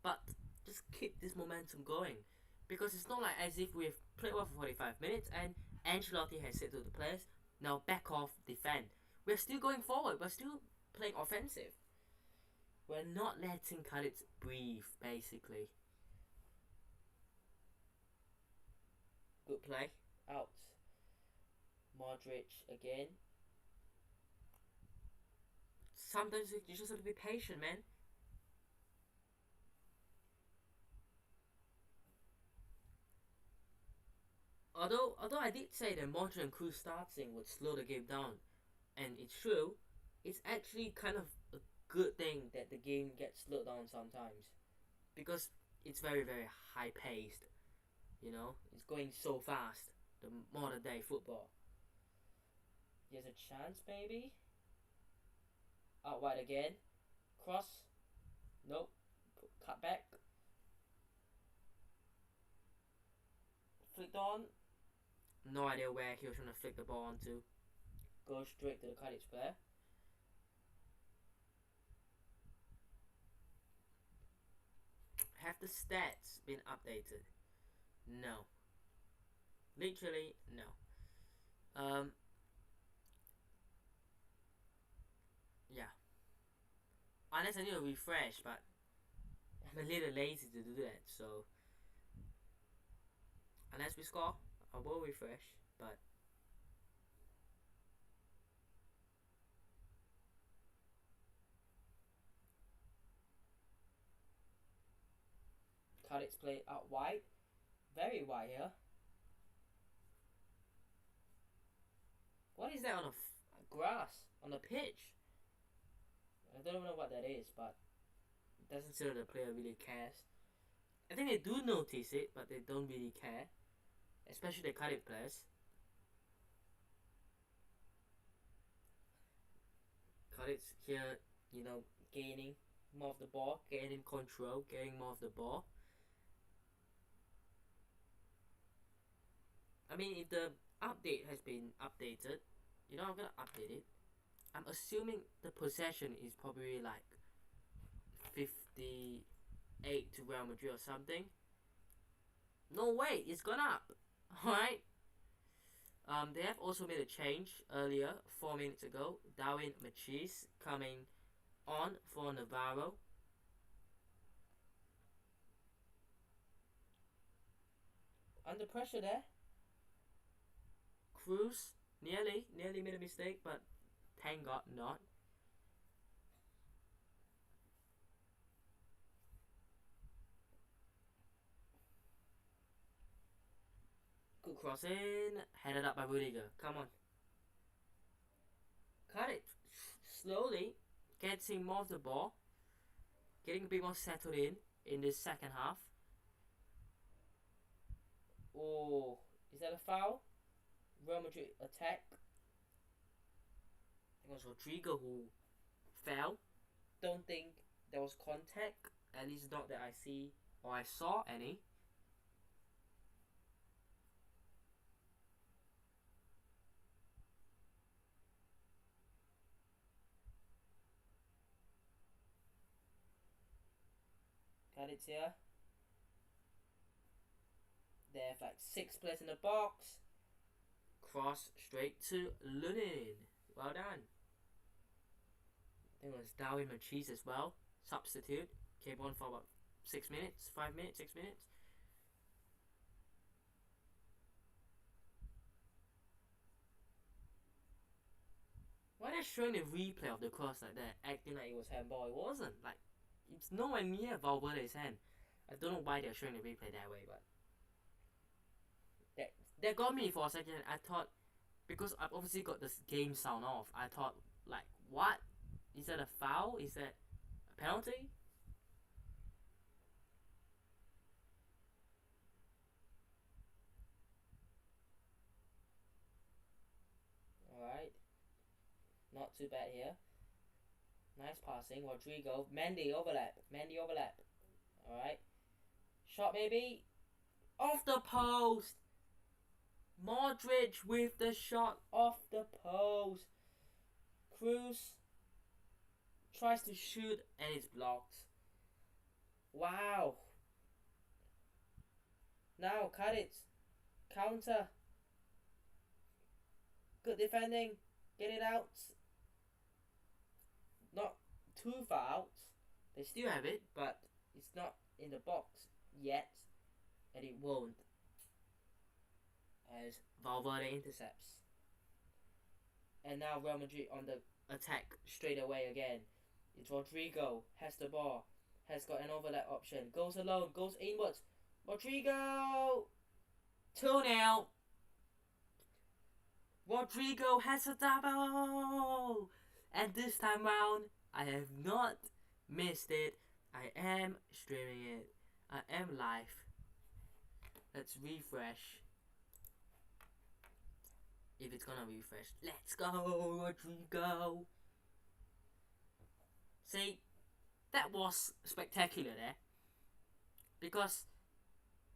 But just keep this momentum going. Because it's not like as if we've played well for 45 minutes and Ancelotti has said to the players, now back off, defend. We're still going forward. We're still playing offensive. We're not letting Cádiz breathe, basically. Good play. Out. Modric again. Sometimes you just have to be patient, man. Although I did say that Modric and Kroos starting would slow the game down, and it's true, it's actually kind of a good thing that the game gets slowed down sometimes, because it's very, very high paced. You know, it's going so fast. The modern day football. There's a chance, maybe. Out wide again. Cross. Nope. Cut back. Flicked on. No idea where he was trying to flick the ball onto. Goes straight to the Cádiz player. Have the stats been updated? No. Literally, no. Yeah. Unless I need to refresh, but I'm a little lazy to do that, so unless we score, I will refresh, but Cádiz play out wide. Very wide here. What is that on a grass? On a pitch? I don't know what that is, but it doesn't seem the player really cares. I think they do notice it, but they don't really care. Especially the Cádiz players. Cádiz here, you know, gaining more of the ball, gaining control, getting more of the ball. I mean, if the update has been updated, you know, I'm gonna update it. I'm assuming the possession is probably like 58 to Real Madrid or something. No way, it's gone up. Alright. They have also made a change earlier, 4 minutes ago. Darwin Machis coming on for Navarro. Under pressure there. Kroos nearly made a mistake, but thank God not. Good cross in, headed up by Rudiger. Come on. Cut it. Slowly getting more of the ball. Getting a bit more settled in this second half. Oh, is that a foul? Real Madrid attack. It was Rodrigo who fell. Don't think there was contact. At least not that I see or I saw any. Cádiz here. They have like 6 players in the box. Cross straight to Lunin. Well done. I think it was Darwin Machis as well. Substitute. Came on for about 6 minutes, 5 minutes, 6 minutes. Why they showing the replay of the cross like that, acting like it was handball? It wasn't. Like, it's nowhere near Valverde's hand. I don't know why they're showing the replay that way, but that got me for a second. I thought, because I've obviously got this game sound off, I thought, like, what? Is that a foul? Is that a penalty? Alright. Not too bad here. Nice passing. Rodrigo. Mendy overlap. Alright. Shot maybe. Off the post. Modric with the shot off the post. Cruz tries to shoot and it's blocked. Wow. Now Cádiz. Counter. Good defending. Get it out. Not too far out. They still have it, but it's not in the box yet. And it won't. As Valverde intercepts. And now Real Madrid on the attack straight away again. It's Rodrigo. Has the ball. Has got an overlap option. Goes alone. Goes inwards. Rodrigo! 2-0. Rodrigo has a double! And this time round, I have not missed it. I am streaming it. I am live. Let's refresh. If it's gonna refresh. Let's go, Rodrigo! See, that was spectacular there. Because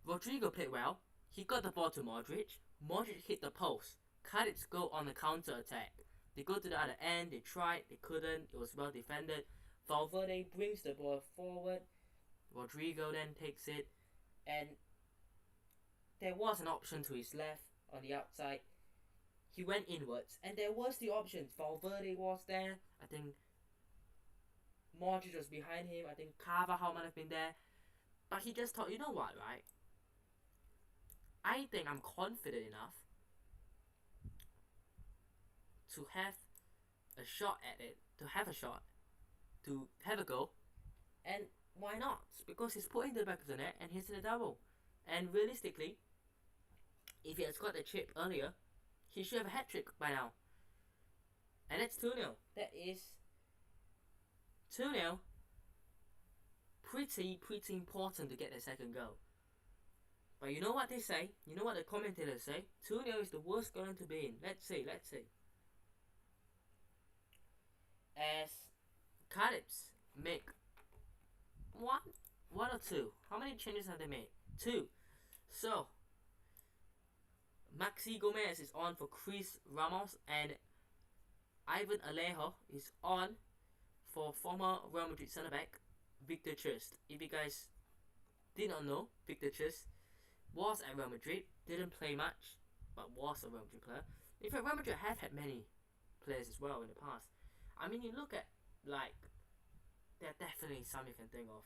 Rodrigo played well. He got the ball to Modric. Modric hit the post. Cádiz go on the counter attack. They go to the other end. They tried. They couldn't. It was well defended. Valverde brings the ball forward. Rodrigo then takes it. And there was an option to his left on the outside. He went inwards. And there was the options. Valverde was there. I think Modric was behind him. I think Carvajal might have been there. But he just thought, you know what, right? I think I'm confident enough to have a shot at it, to have a goal, and why not? Because he's put in the back of the net and he's in a double. And realistically, if he had scored the chip earlier, he should have a hat-trick by now. And it's 2-0. That is 2-0. Pretty important to get the second goal. But you know what they say? You know what the commentators say? 2-0 is the worst going to be in. Let's see. As Cádiz make one or two. How many changes have they made? 2. So Maxi Gomez is on for Chris Ramos and Ivan Alejo is on for former Real Madrid centre back Victor Chust. If you guys did not know, Victor Chust was at Real Madrid, didn't play much, but was a Real Madrid player. In fact, Real Madrid have had many players as well in the past. I mean, you look at, like, there are definitely some you can think of.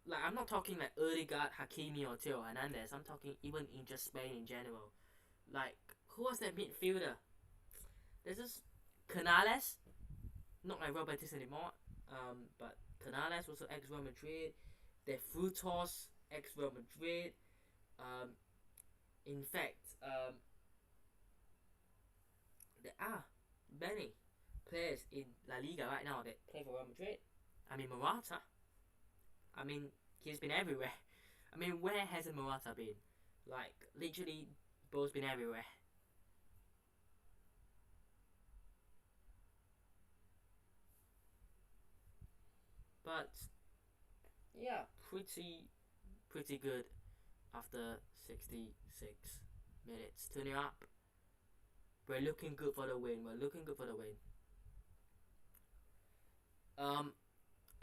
Like, I'm not talking like Odegaard, Hakimi, or Theo Hernandez. I'm talking even in just Spain in general. Like, who was that midfielder? There's this Canales, not like Robertis anymore. But Canales was ex-Real Madrid. De Frutos, ex-Real Madrid. In fact, there are many players in La Liga right now that play for Real Madrid. I mean, Morata. I mean, he's been everywhere. I mean, where hasn't Morata been? Like, literally, ball's been everywhere. But yeah, pretty good after 66 minutes. 2-0 up. We're looking good for the win. Um,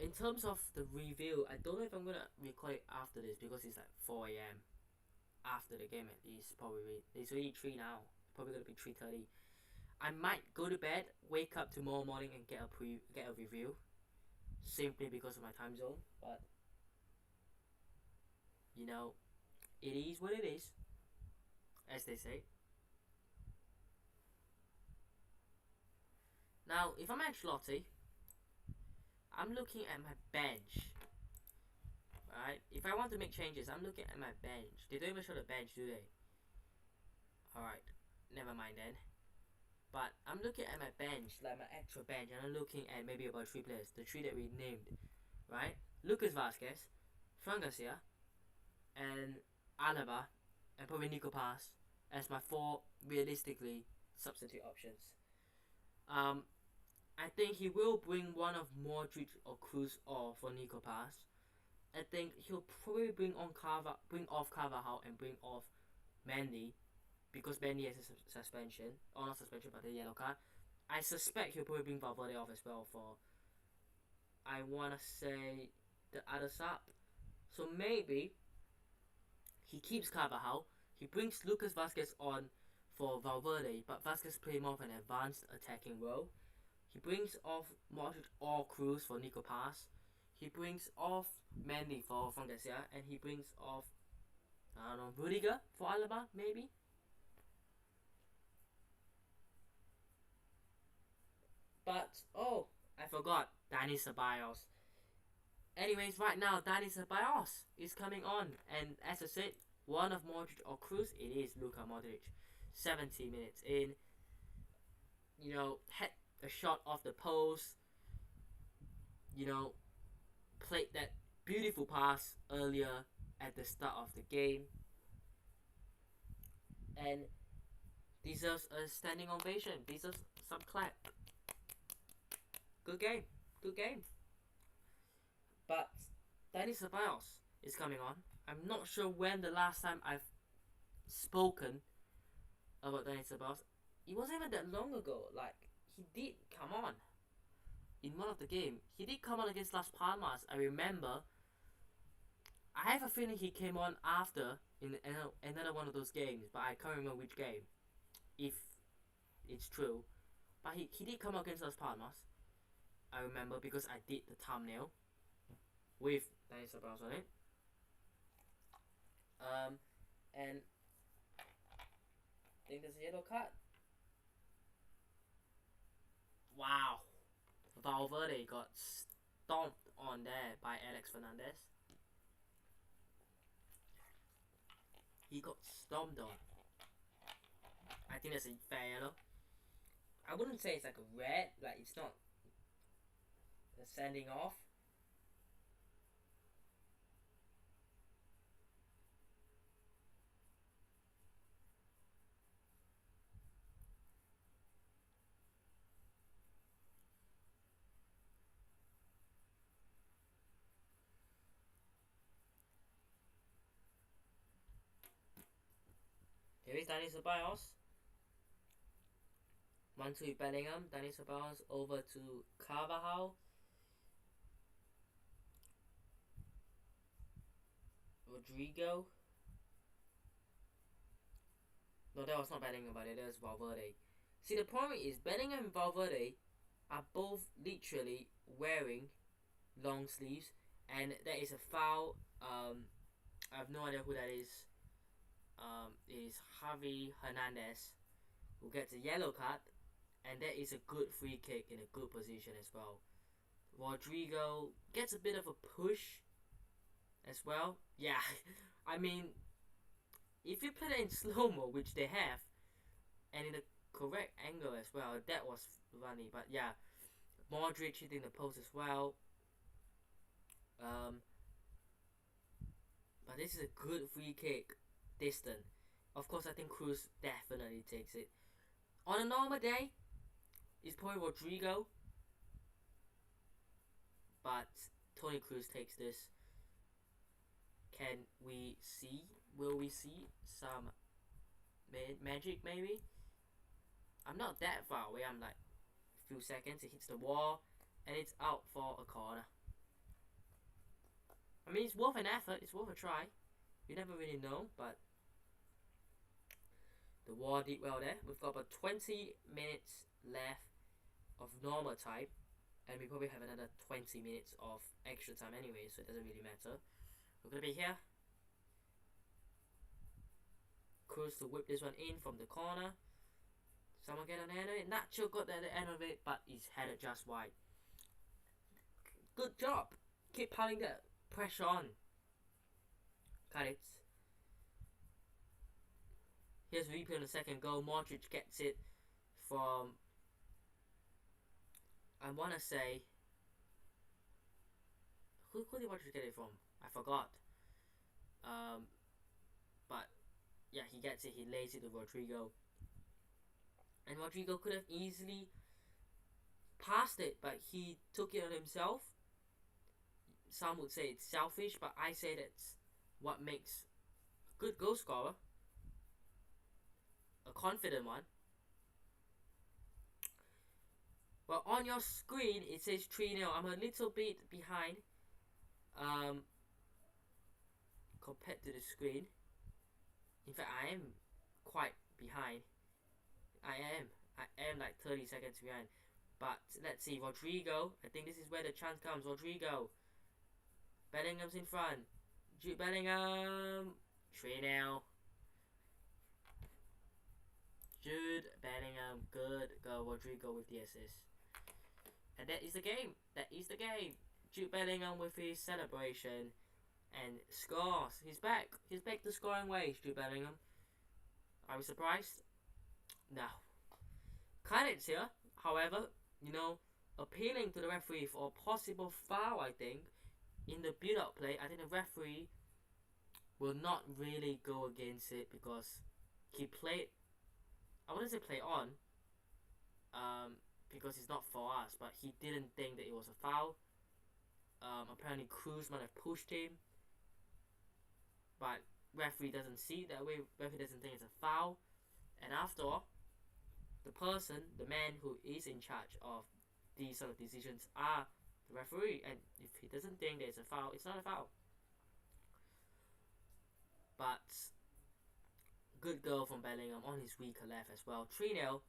in terms of the review, I don't know if I'm gonna record it after this because it's like 4 a.m. after the game at least. Probably it's already 3 now. Probably gonna be 3:30. I might go to bed, wake up tomorrow morning, and get a review, simply because of my time zone. But you know, it is what it is, as they say. Now, if I'm Ancelotti, I'm looking at my bench. Right? If I want to make changes, I'm looking at my bench. They don't even show the bench, do they? Alright, never mind then. But I'm looking at my bench, like my actual bench, and I'm looking at maybe about 3 players, the 3 that we named, right? Lucas Vazquez, Fran Garcia, and Alaba, and probably Nico Pass as my 4 realistically substitute options. I think he will bring one of Modric or Cruz off for Nico Pass. I think he'll probably bring off Carvajal and bring off Mendy, because Mendy has a suspension, or not suspension, but a yellow card. I suspect he'll probably bring Valverde off as well for, I want to say, the other sub. So maybe he keeps Carvajal, he brings Lucas Vazquez on for Valverde, but Vazquez play more of an advanced attacking role. He brings off Modric or Cruz for Nico Pass. He brings off Mendy for Fran Garcia, and he brings off, I don't know, Rudiger for Alaba, maybe? But, oh, I forgot, Dani Ceballos. Anyways, right now, Dani Ceballos is coming on, and as I said, one of Modric or Cruz, it is Luka Modric. 70 minutes in, had a shot off the post, played that beautiful pass earlier at the start of the game, and deserves a standing ovation, deserves some clap. Good game. But Dani Ceballos is coming on. I'm not sure when the last time I've spoken about Dani Ceballos. It wasn't even that long ago. Like, he did come on in one of the game. He did come on against Las Palmas. I remember. I have a feeling he came on after in another one of those games, but I can't remember which game, if it's true. But he did come on against Las Palmas. I remember because I did the thumbnail with Dani Ceballos on it. And I think there's a yellow card. Wow. Valverde got stomped on there by Alex Fernandez. He got stomped on. I think that's a fair yellow. I wouldn't say it's like a red, like it's not a sending off. Here is Dani Ceballos. 1-2 Bellingham. Dani Ceballos over to Carvajal. Rodrigo. No, that was not Bellingham, but it is Valverde. See, the problem is Bellingham and Valverde are both literally wearing long sleeves, and that is a foul. I have no idea who that is. It is Javi Hernandez who gets a yellow card, and that is a good free kick in a good position as well. Rodrigo gets a bit of a push as well. Yeah, I mean, if you play it in slow-mo, which they have, and in the correct angle as well, that was funny. But yeah, Modric hitting the post as well. But this is a good free kick distant. Of course, I think Cruz definitely takes it. On a normal day, it's probably Rodrigo, but Toni Kroos takes this. Can we see? Will we see some magic maybe? I'm not that far away. I'm like a few seconds. It hits the wall, and it's out for a corner. I mean, it's worth an effort. It's worth a try. You never really know, but the wall did well there. We've got about 20 minutes left of normal time, and we probably have another 20 minutes of extra time anyway, so it doesn't really matter. We're gonna be here. Cruz to whip this one in from the corner. Someone get an end of it. Nacho got the end of it, but he's headed just wide. Good job. Keep piling that pressure on. Cádiz. Here's replay on the second goal. Modric gets it from, I want to say, who did Modric get it from? I forgot. But yeah, he gets it. He lays it to Rodrigo, and Rodrigo could have easily passed it, but he took it on himself. Some would say it's selfish, but I say that's what makes a good goal scorer, a confident one. Well, on your screen it says 3-0. I'm a little bit behind compared to the screen. In fact, I am quite behind. I am like 30 seconds behind. But let's see, Rodrigo. I think this is where the chance comes. Rodrigo. Bellingham's in front. Jude Bellingham. 3-0. Jude Bellingham. Good go. Rodrigo with the assist. And that is the game. That is the game. Jude Bellingham with his celebration. And scores. He's back. He's back to scoring ways, Jude Bellingham. Are we surprised? No. Cádiz here, however, you know, appealing to the referee for a possible foul, I think, in the build-up play. I think the referee will not really go against it because he played, I wouldn't say play on, because it's not for us, but he didn't think that it was a foul. Apparently Cruz might have pushed him, but referee doesn't see it that way. Referee doesn't think it's a foul, and after all, the person, the man who is in charge of these sort of decisions are the referee, and if he doesn't think there's a foul, it's not a foul. But good goal from Bellingham on his weaker left as well. 3-0,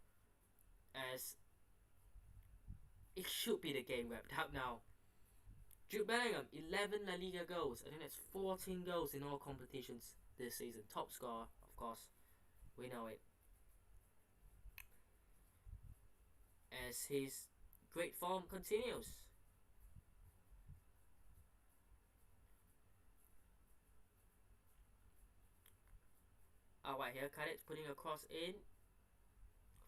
as it should be the game wrapped up now. Jude Bellingham, 11 La Liga goals. I think that's 14 goals in all competitions this season. Top scorer, of course. We know it. As his great form continues. Alright, here Cádiz putting a cross in.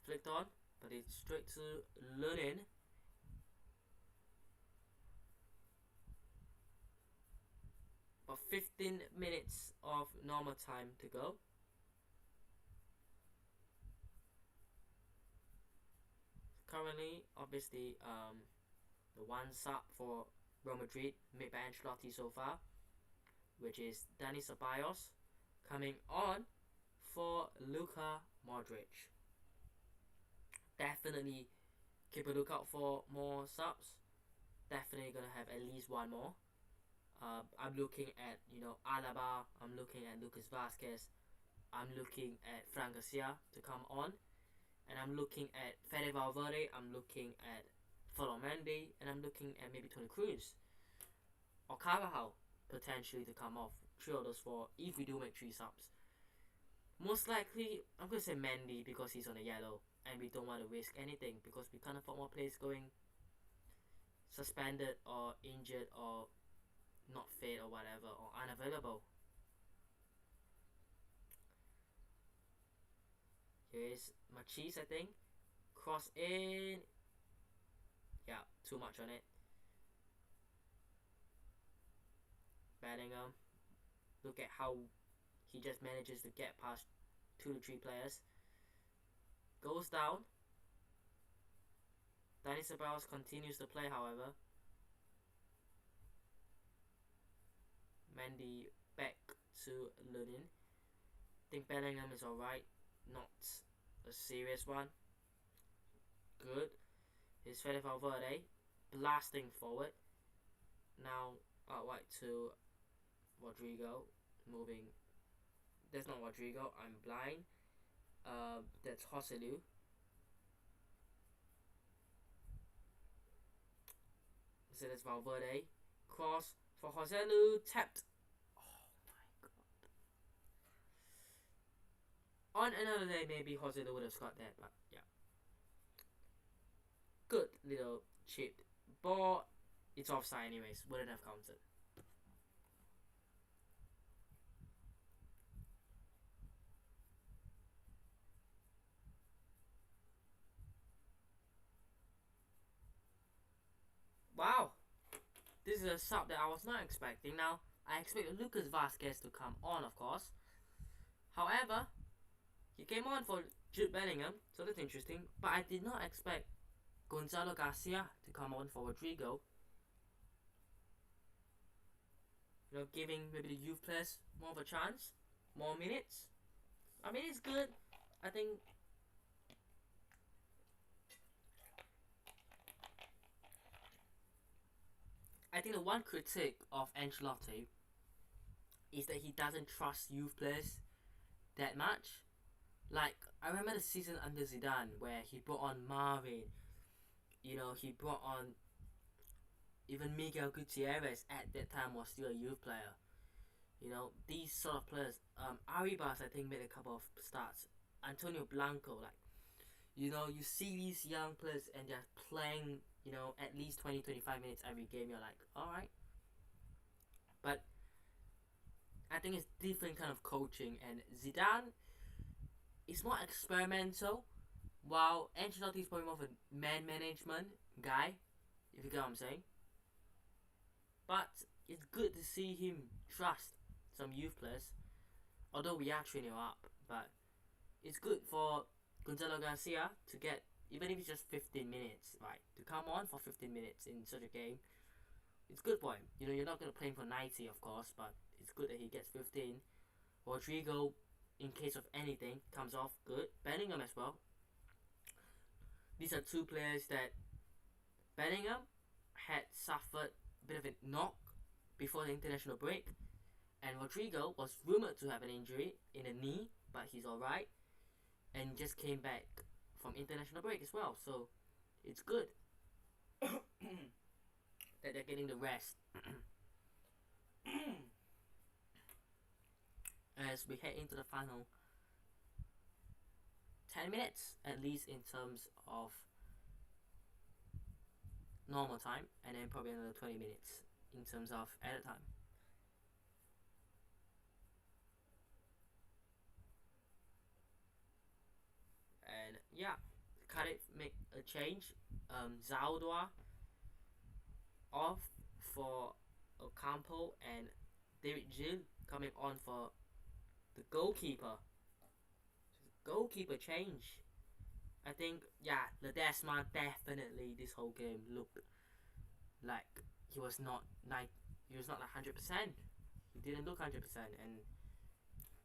Flicked on, but it's straight to Lunin. About 15 minutes of normal time to go. Currently, obviously, the one sub for Real Madrid made by Ancelotti so far, which is Dani Ceballos, coming on for Luka Modric. Definitely keep a lookout for more subs. Definitely gonna have at least one more. I'm looking at, Alaba. I'm looking at Lucas Vazquez. I'm looking at Fran Garcia to come on. And I'm looking at Fede Valverde. I'm looking at Mendy. And I'm looking at maybe Toni Kroos. Or Carvajal, potentially to come off. 3 of those 4, if we do make 3 subs. Most likely, I'm going to say Mendy because he's on a yellow. And we don't want to risk anything because we can't afford more players going suspended or injured or not fit or whatever, or unavailable. Here's Machis, I think. Cross in. Yeah, too much on it. Bellingham. Look at how he just manages to get past 2 to 3 players. Goes down. Dani Ceballos continues to play, however. Mendy back to Lunin. I think Bellingham is alright, not a serious one. Good. Here's Fede Valverde blasting forward. Now out wide to Rodrigo. Moving. That's not Rodrigo, I'm blind. That's Joselu. So that's Valverde. Cross for Joselu. Tapped. Oh my god. On another day, maybe Joselu would have scored that, but yeah. Good little chipped ball. It's offside anyways. Wouldn't have counted. Wow. This is a sub that I was not expecting. Now, I expected Lucas Vazquez to come on, of course. However, he came on for Jude Bellingham, so that's interesting. But I did not expect Gonzalo Garcia to come on for Rodrigo. You know, giving maybe the youth players more of a chance, more minutes. I mean, it's good. I think the one critique of Ancelotti is that he doesn't trust youth players that much. Like, I remember the season under Zidane where he brought on Marvin. You know, he brought on even Miguel Gutierrez at that time was still a youth player. You know, these sort of players. Arribas, I think, made a couple of starts. Antonio Blanco, like, you know, you see these young players and they're playing, you know, at least 20-25 minutes every game. You're like, alright. But I think it's different kind of coaching, and Zidane is more experimental, while Ancelotti is probably more of a man management guy, if you get what I'm saying. But it's good to see him trust some youth players, although we are 3-0 up. But it's good for Gonzalo Garcia to get, even if it's just 15 minutes, right, to come on for 15 minutes in such a game. It's good for him. You know, you're not going to play him for 90, of course, but it's good that he gets 15. Rodrigo, in case of anything, comes off good. Bellingham as well. These are two players that Bellingham had suffered a bit of a knock before the international break, and Rodrigo was rumoured to have an injury in a knee, but he's alright, and just came back from international break as well, so it's good that they're getting the rest. As we head into the final 10 minutes, at least in terms of normal time, and then probably another 20 minutes in terms of added time. And yeah, Cádiz make a change. Zaldua off for Ocampo, and David Gil coming on for the goalkeeper. Goalkeeper change. I think, yeah, Ledesma definitely this whole game looked like he was not like 100%. He didn't look 100%, and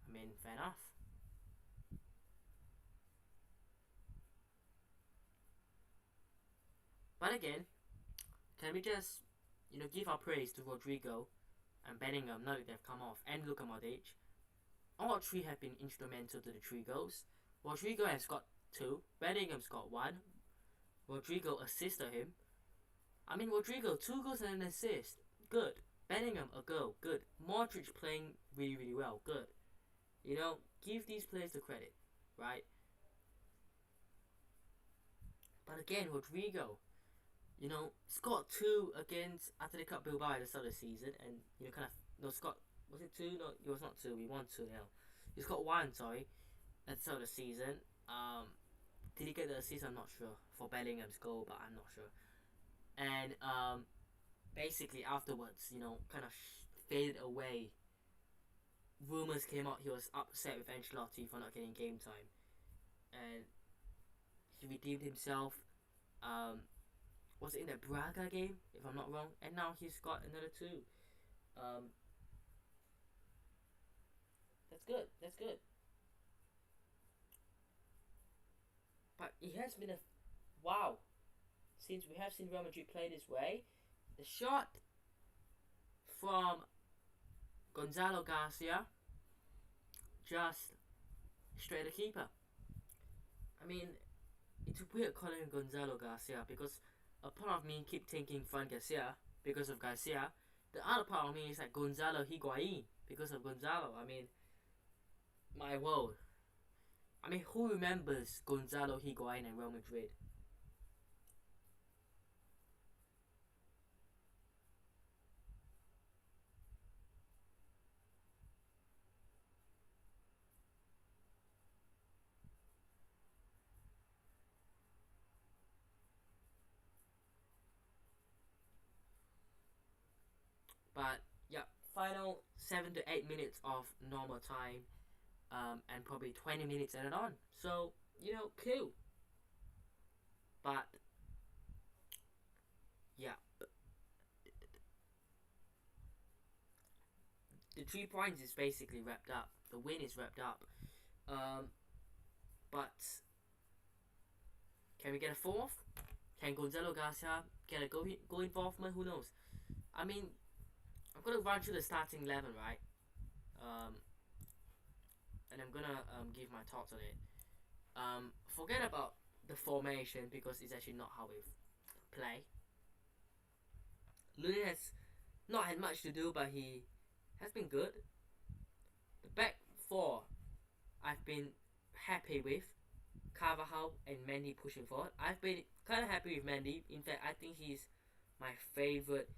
I mean, fair enough. But again, can we just, you know, give our praise to Rodrigo and Bellingham now that they've come off, and Luka Modric? All three have been instrumental to the 3 goals. Rodrigo has got 2, Bellingham's got 1. Rodrigo assisted him. I mean, Rodrigo 2 goals and an assist, good. Bellingham a goal, good. Modric playing really, really well, good. You know, give these players the credit, right? But again, Rodrigo, you know, scored 2 against Athletic Bilbao at the start of the season, and you know, kind of, no, Scott, was it 2? No, it was not 2. We won 2 now. He's got 1, sorry, at the start of the season. Did he get the assist? I'm not sure for Bellingham's goal, but I'm not sure. And basically afterwards, you know, kind of faded away rumors came out he was upset with Ancelotti for not getting game time, and he redeemed himself. Was it in the Braga game, if I'm not wrong? And now he's got another two. Um, that's good. That's good. But it has been a wow since we have seen Real Madrid play this way. The shot from Gonzalo Garcia just straight at the keeper. I mean, it's weird calling him Gonzalo Garcia because a part of me keep thinking Fran Garcia because of Garcia. The other part of me is like Gonzalo Higuain because of Gonzalo. I mean, my world. I mean, who remembers Gonzalo Higuain and Real Madrid? But yeah, final 7 to 8 minutes of normal time, and probably 20 minutes added on. So cool. But yeah, the 3 points is basically wrapped up. The win is wrapped up. But can we get a fourth? Can Gonzalo Garcia get a goal involvement? Who knows? I mean, I'm gonna run through the starting 11, right? And I'm gonna give my thoughts on it. Forget about the formation because it's actually not how we play. Lunin has not had much to do, but he has been good. The back four, I've been happy with. Carvajal and Mendy pushing forward. I've been kind of happy with Mendy. In fact, I think he's my favorite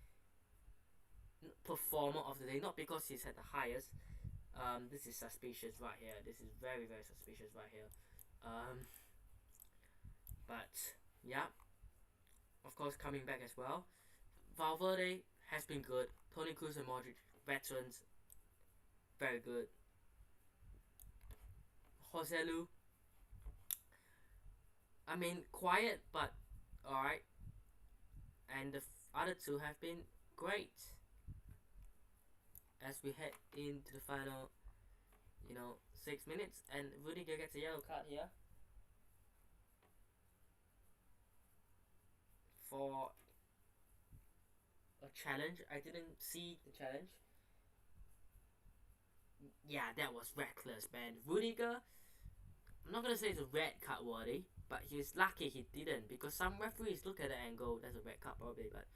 performer of the day. Not because he's had the highest. This is suspicious right here. This is very, very suspicious right here. But yeah, of course, coming back as well. Valverde has been good. Toni Kroos and Modric, veterans, very good. Joselu, I mean, quiet, but alright. And the other two have been great. As we head into the final, 6 minutes, and Rudiger gets a yellow card here for a challenge. I didn't see the challenge. Yeah, that was reckless, man. Rudiger, I'm not gonna say it's a red card worthy, but he's lucky he didn't, because some referees look at the angle, that's a red card probably, but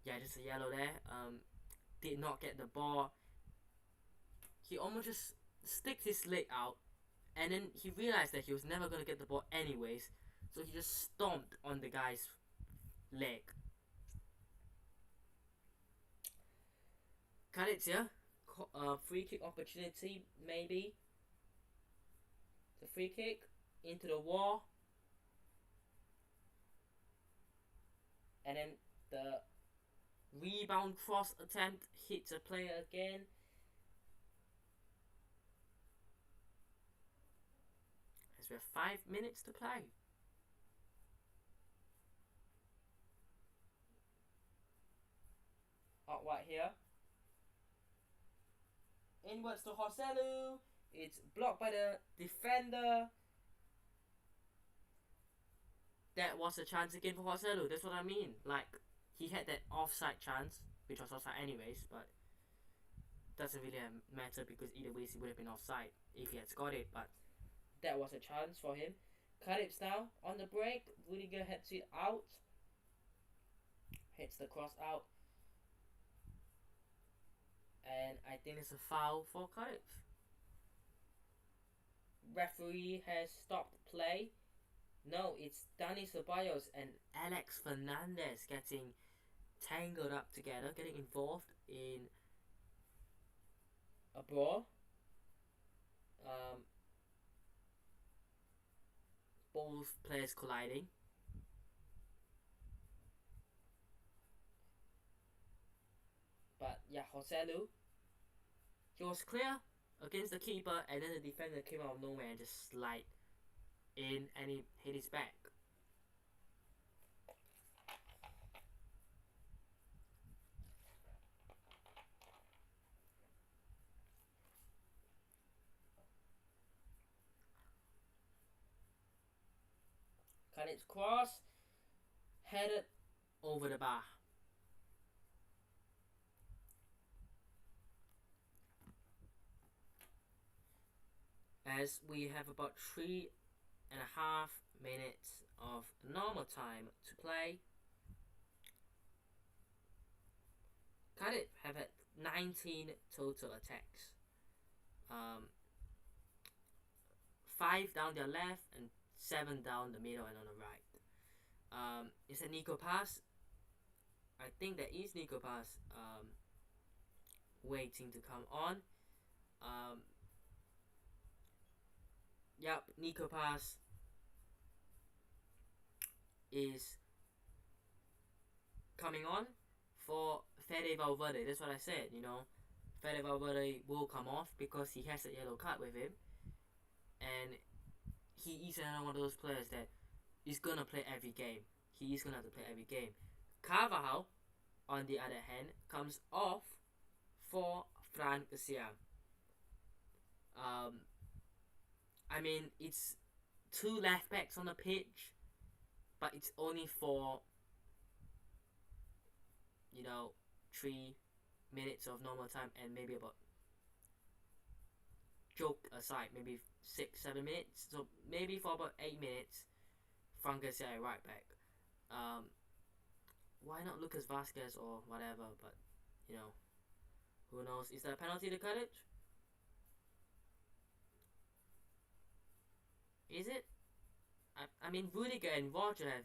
yeah, just a yellow there. Did not get the ball. He almost just sticked his leg out, and then he realized that he was never gonna get the ball anyways, so he just stomped on the guy's leg. Cádiz, yeah? Free kick opportunity, maybe. The free kick into the wall, and then the rebound cross attempt hits a player again. As we have 5 minutes to play. Out right here. Inwards to Joselu. It's blocked by the defender. That was a chance again for Joselu. That's what I mean. Like, he had that offside chance, which was offside anyways, but doesn't really matter because either way he would have been offside if he had scored it. But that was a chance for him. Cádiz now on the break. Rudiger heads it out. Hits the cross out. And I think it's a foul for Cádiz. Referee has stopped play. No, it's Dani Ceballos and Alex Fernandez getting tangled up together, getting involved in a brawl. Both players colliding. But yeah, Joselu He was clear against the keeper, and then the defender came out of nowhere and just slide in, and he hit his back. Cádiz cross, headed over the bar. As we have about 3.5 minutes of normal time to play. Cádiz have had 19 total attacks. 5 down their left and 7 down the middle and on the right. Is a Nico pass? I think there is Nico pass waiting to come on. Yep, Nico pass is coming on for Fede Valverde. That's what I said, you know. Fede Valverde will come off because he has a yellow card with him. And he is another one of those players that is going to play every game. He is going to have to play every game. Carvajal, on the other hand, comes off for Fran Garcia. I mean, it's 2 left backs on the pitch, but it's only for, 3 minutes of normal time, and maybe about, joke aside, maybe 6-7 minutes. So maybe for about 8 minutes, Fran Garcia right back. Why not Lucas Vazquez or whatever? But who knows? Is that a penalty to Cádiz? Is it? I mean, Rudiger and Roger have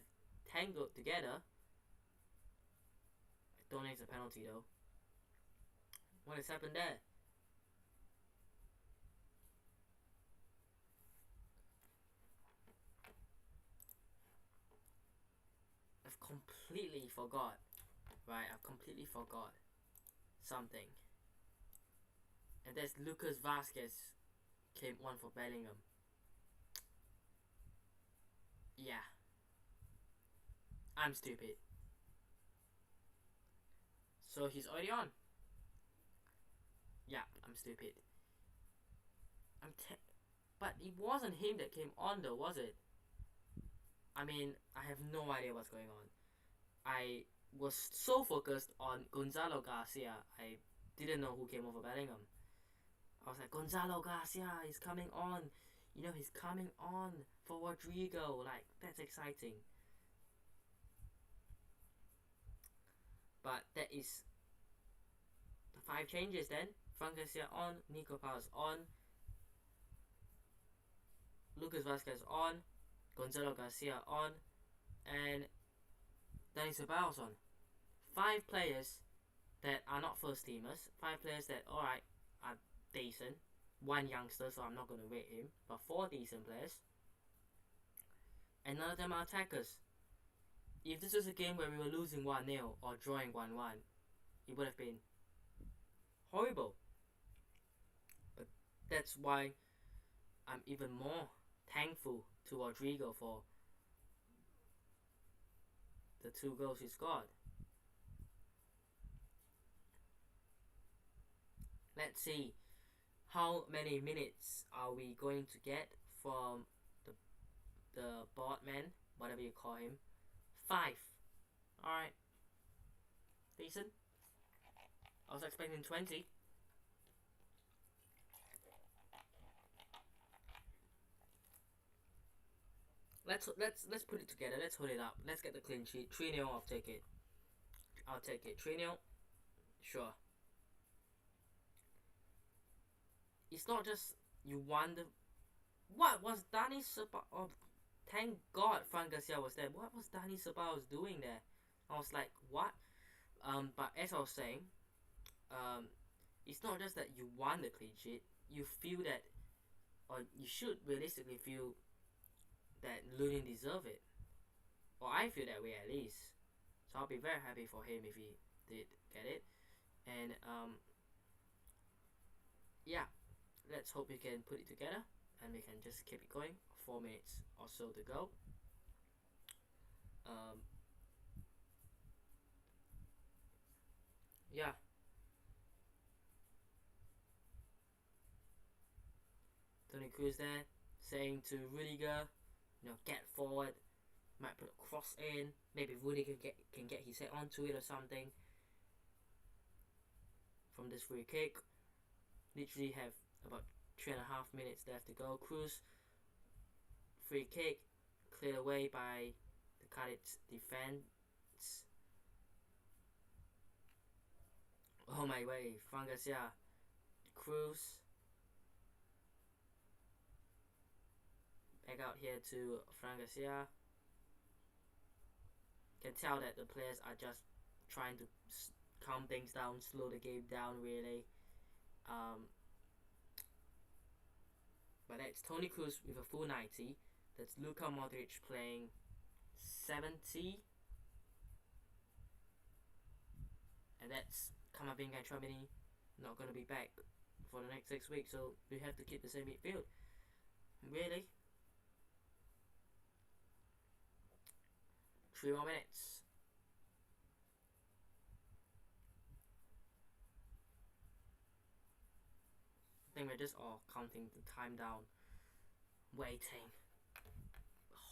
tangled together. I don't think it's a penalty though. What has happened there? I've completely forgot. Right, I've completely forgot something. And there's Lucas Vazquez came on for Bellingham. Yeah. I'm stupid. So he's already on. Yeah, I'm stupid. But it wasn't him that came on though, was it? I mean, I have no idea what's going on. I was so focused on Gonzalo Garcia, I didn't know who came over Bellingham. I was like, Gonzalo Garcia is coming on. He's coming on for Rodrigo. Like, that's exciting. But that is the 5 changes then. Fran Garcia on, Nico Paz on, Lucas Vazquez on, Gonzalo Garcia on, and Dani Ceballos on. 5 players that are not first teamers. 5 players that, alright, are decent. 1 youngster, so I'm not going to rate him. But 4 decent players. And none of them are attackers. If this was a game where we were losing 1-0 or drawing 1-1, it would have been horrible. But that's why I'm even more thankful to Rodrigo for the 2 goals he scored. Let's see how many minutes are we going to get from the board man, whatever you call him. 5. Alright. Decent. I was expecting 20. Let's put it together. Let's hold it up. Let's get the clean sheet. 3-0, I'll take it. 3-0. Sure. It's not just you wonder what was Dani Ceballos. Oh, thank God Fran Garcia was there. What was Dani Ceballos doing there? I was like, what? But as I was saying, it's not just that you want the clean sheet. You feel that, or you should realistically feel that Lunin deserve it, or I feel that way at least. So I'll be very happy for him if he did get it. And yeah, let's hope we can put it together and we can just keep it going. 4 minutes or so to go. Yeah, Tony Cruz there saying to Rudiger, get forward, might put a cross in, maybe Rudiger can get his head onto it or something. From this free kick, literally have about 3.5 minutes left to go. Cruz, free kick, cleared away by the Cádiz defense. Oh my way, Fran Garcia, Cruz, back out here to Fran Garcia. Can tell that the players are just trying to calm things down, slow the game down really. But that's Tony Cruz with a full 90. That's Luka Modric playing 70. And that's Camavinga and Tchouaméni not going to be back for the next 6 weeks, so we have to keep the same midfield. Really? 3 more minutes. I think we're just all counting the time down, waiting,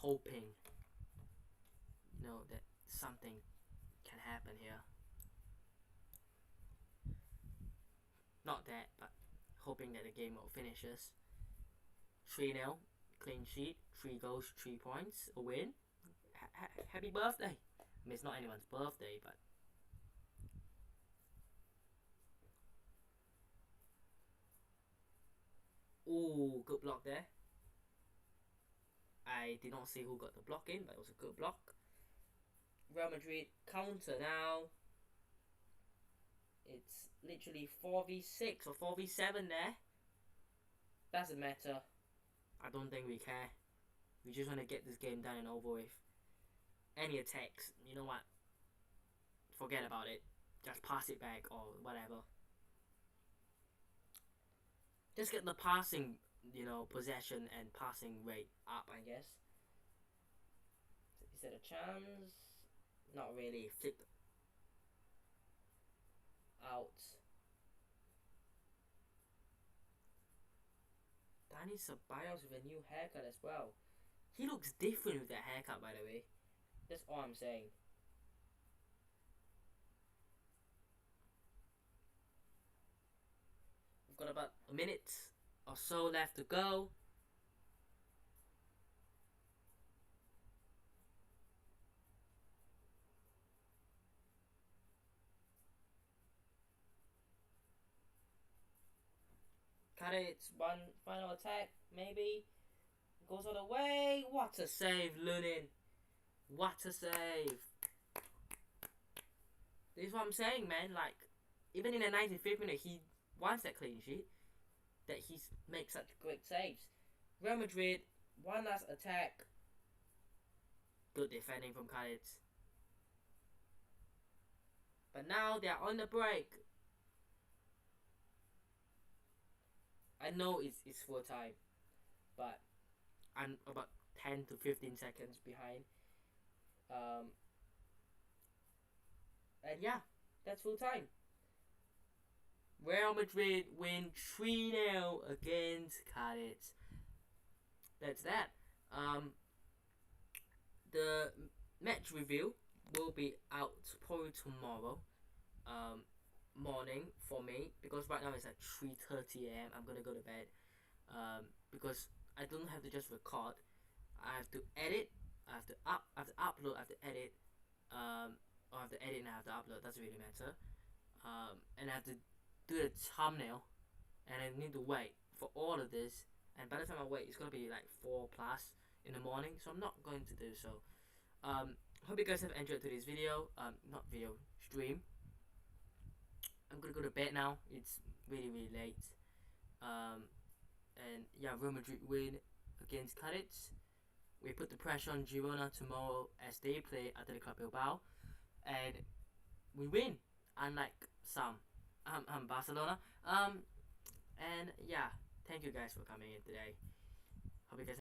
hoping, that something can happen here. Not that, but hoping that the game will finishes. 3-0, clean sheet, 3 goals, 3 points, a win. Happy birthday! I mean, it's not anyone's birthday, but ooh, good block there. I did not see who got the block in, but it was a good block. Real Madrid counter now. It's literally 4v6 or 4v7 there. Doesn't matter. I don't think we care. We just want to get this game done and over with. Any attacks, you know what? Forget about it. Just pass it back or whatever. Just get the passing, possession and passing rate up, I guess. Is that a chance? Not really. Flipped out. Dani Ceballos with a new haircut as well. He looks different with that haircut, by the way. That's all I'm saying. We've got about a minute or so left to go. Cádiz, one final attack, maybe. Goes all the way. What a save, Lunin. What a save. This is what I'm saying, man. Like, even in the 95th minute, he wants that clean sheet. That he makes such great saves. Real Madrid, one last attack. Good defending from Cádiz. But now they are on the break. I know it's full time, but I'm about 10 to 15 seconds behind. And yeah, that's full time. Real Madrid win 3-0 against Cádiz. That's that. The match review will be out probably tomorrow morning for me, because right now it's at 3:30 a.m. I'm gonna go to bed because I don't have to just record. I have to edit. I have to upload. I have to edit. Or I have to edit and I have to upload. Doesn't really matter. And I have to do the thumbnail, and I need to wait for all of this. And by the time I wait, it's gonna be like 4+ in the morning. So I'm not going to do so. Hope you guys have enjoyed today's video. Not video, stream. I'm gonna go to bed now. It's really late. And yeah, Real Madrid win against Cádiz. We put the pressure on Girona tomorrow as they play Athletic Club Bilbao, and we win. Unlike some, Barcelona. And yeah, thank you guys for coming in today. Hope you guys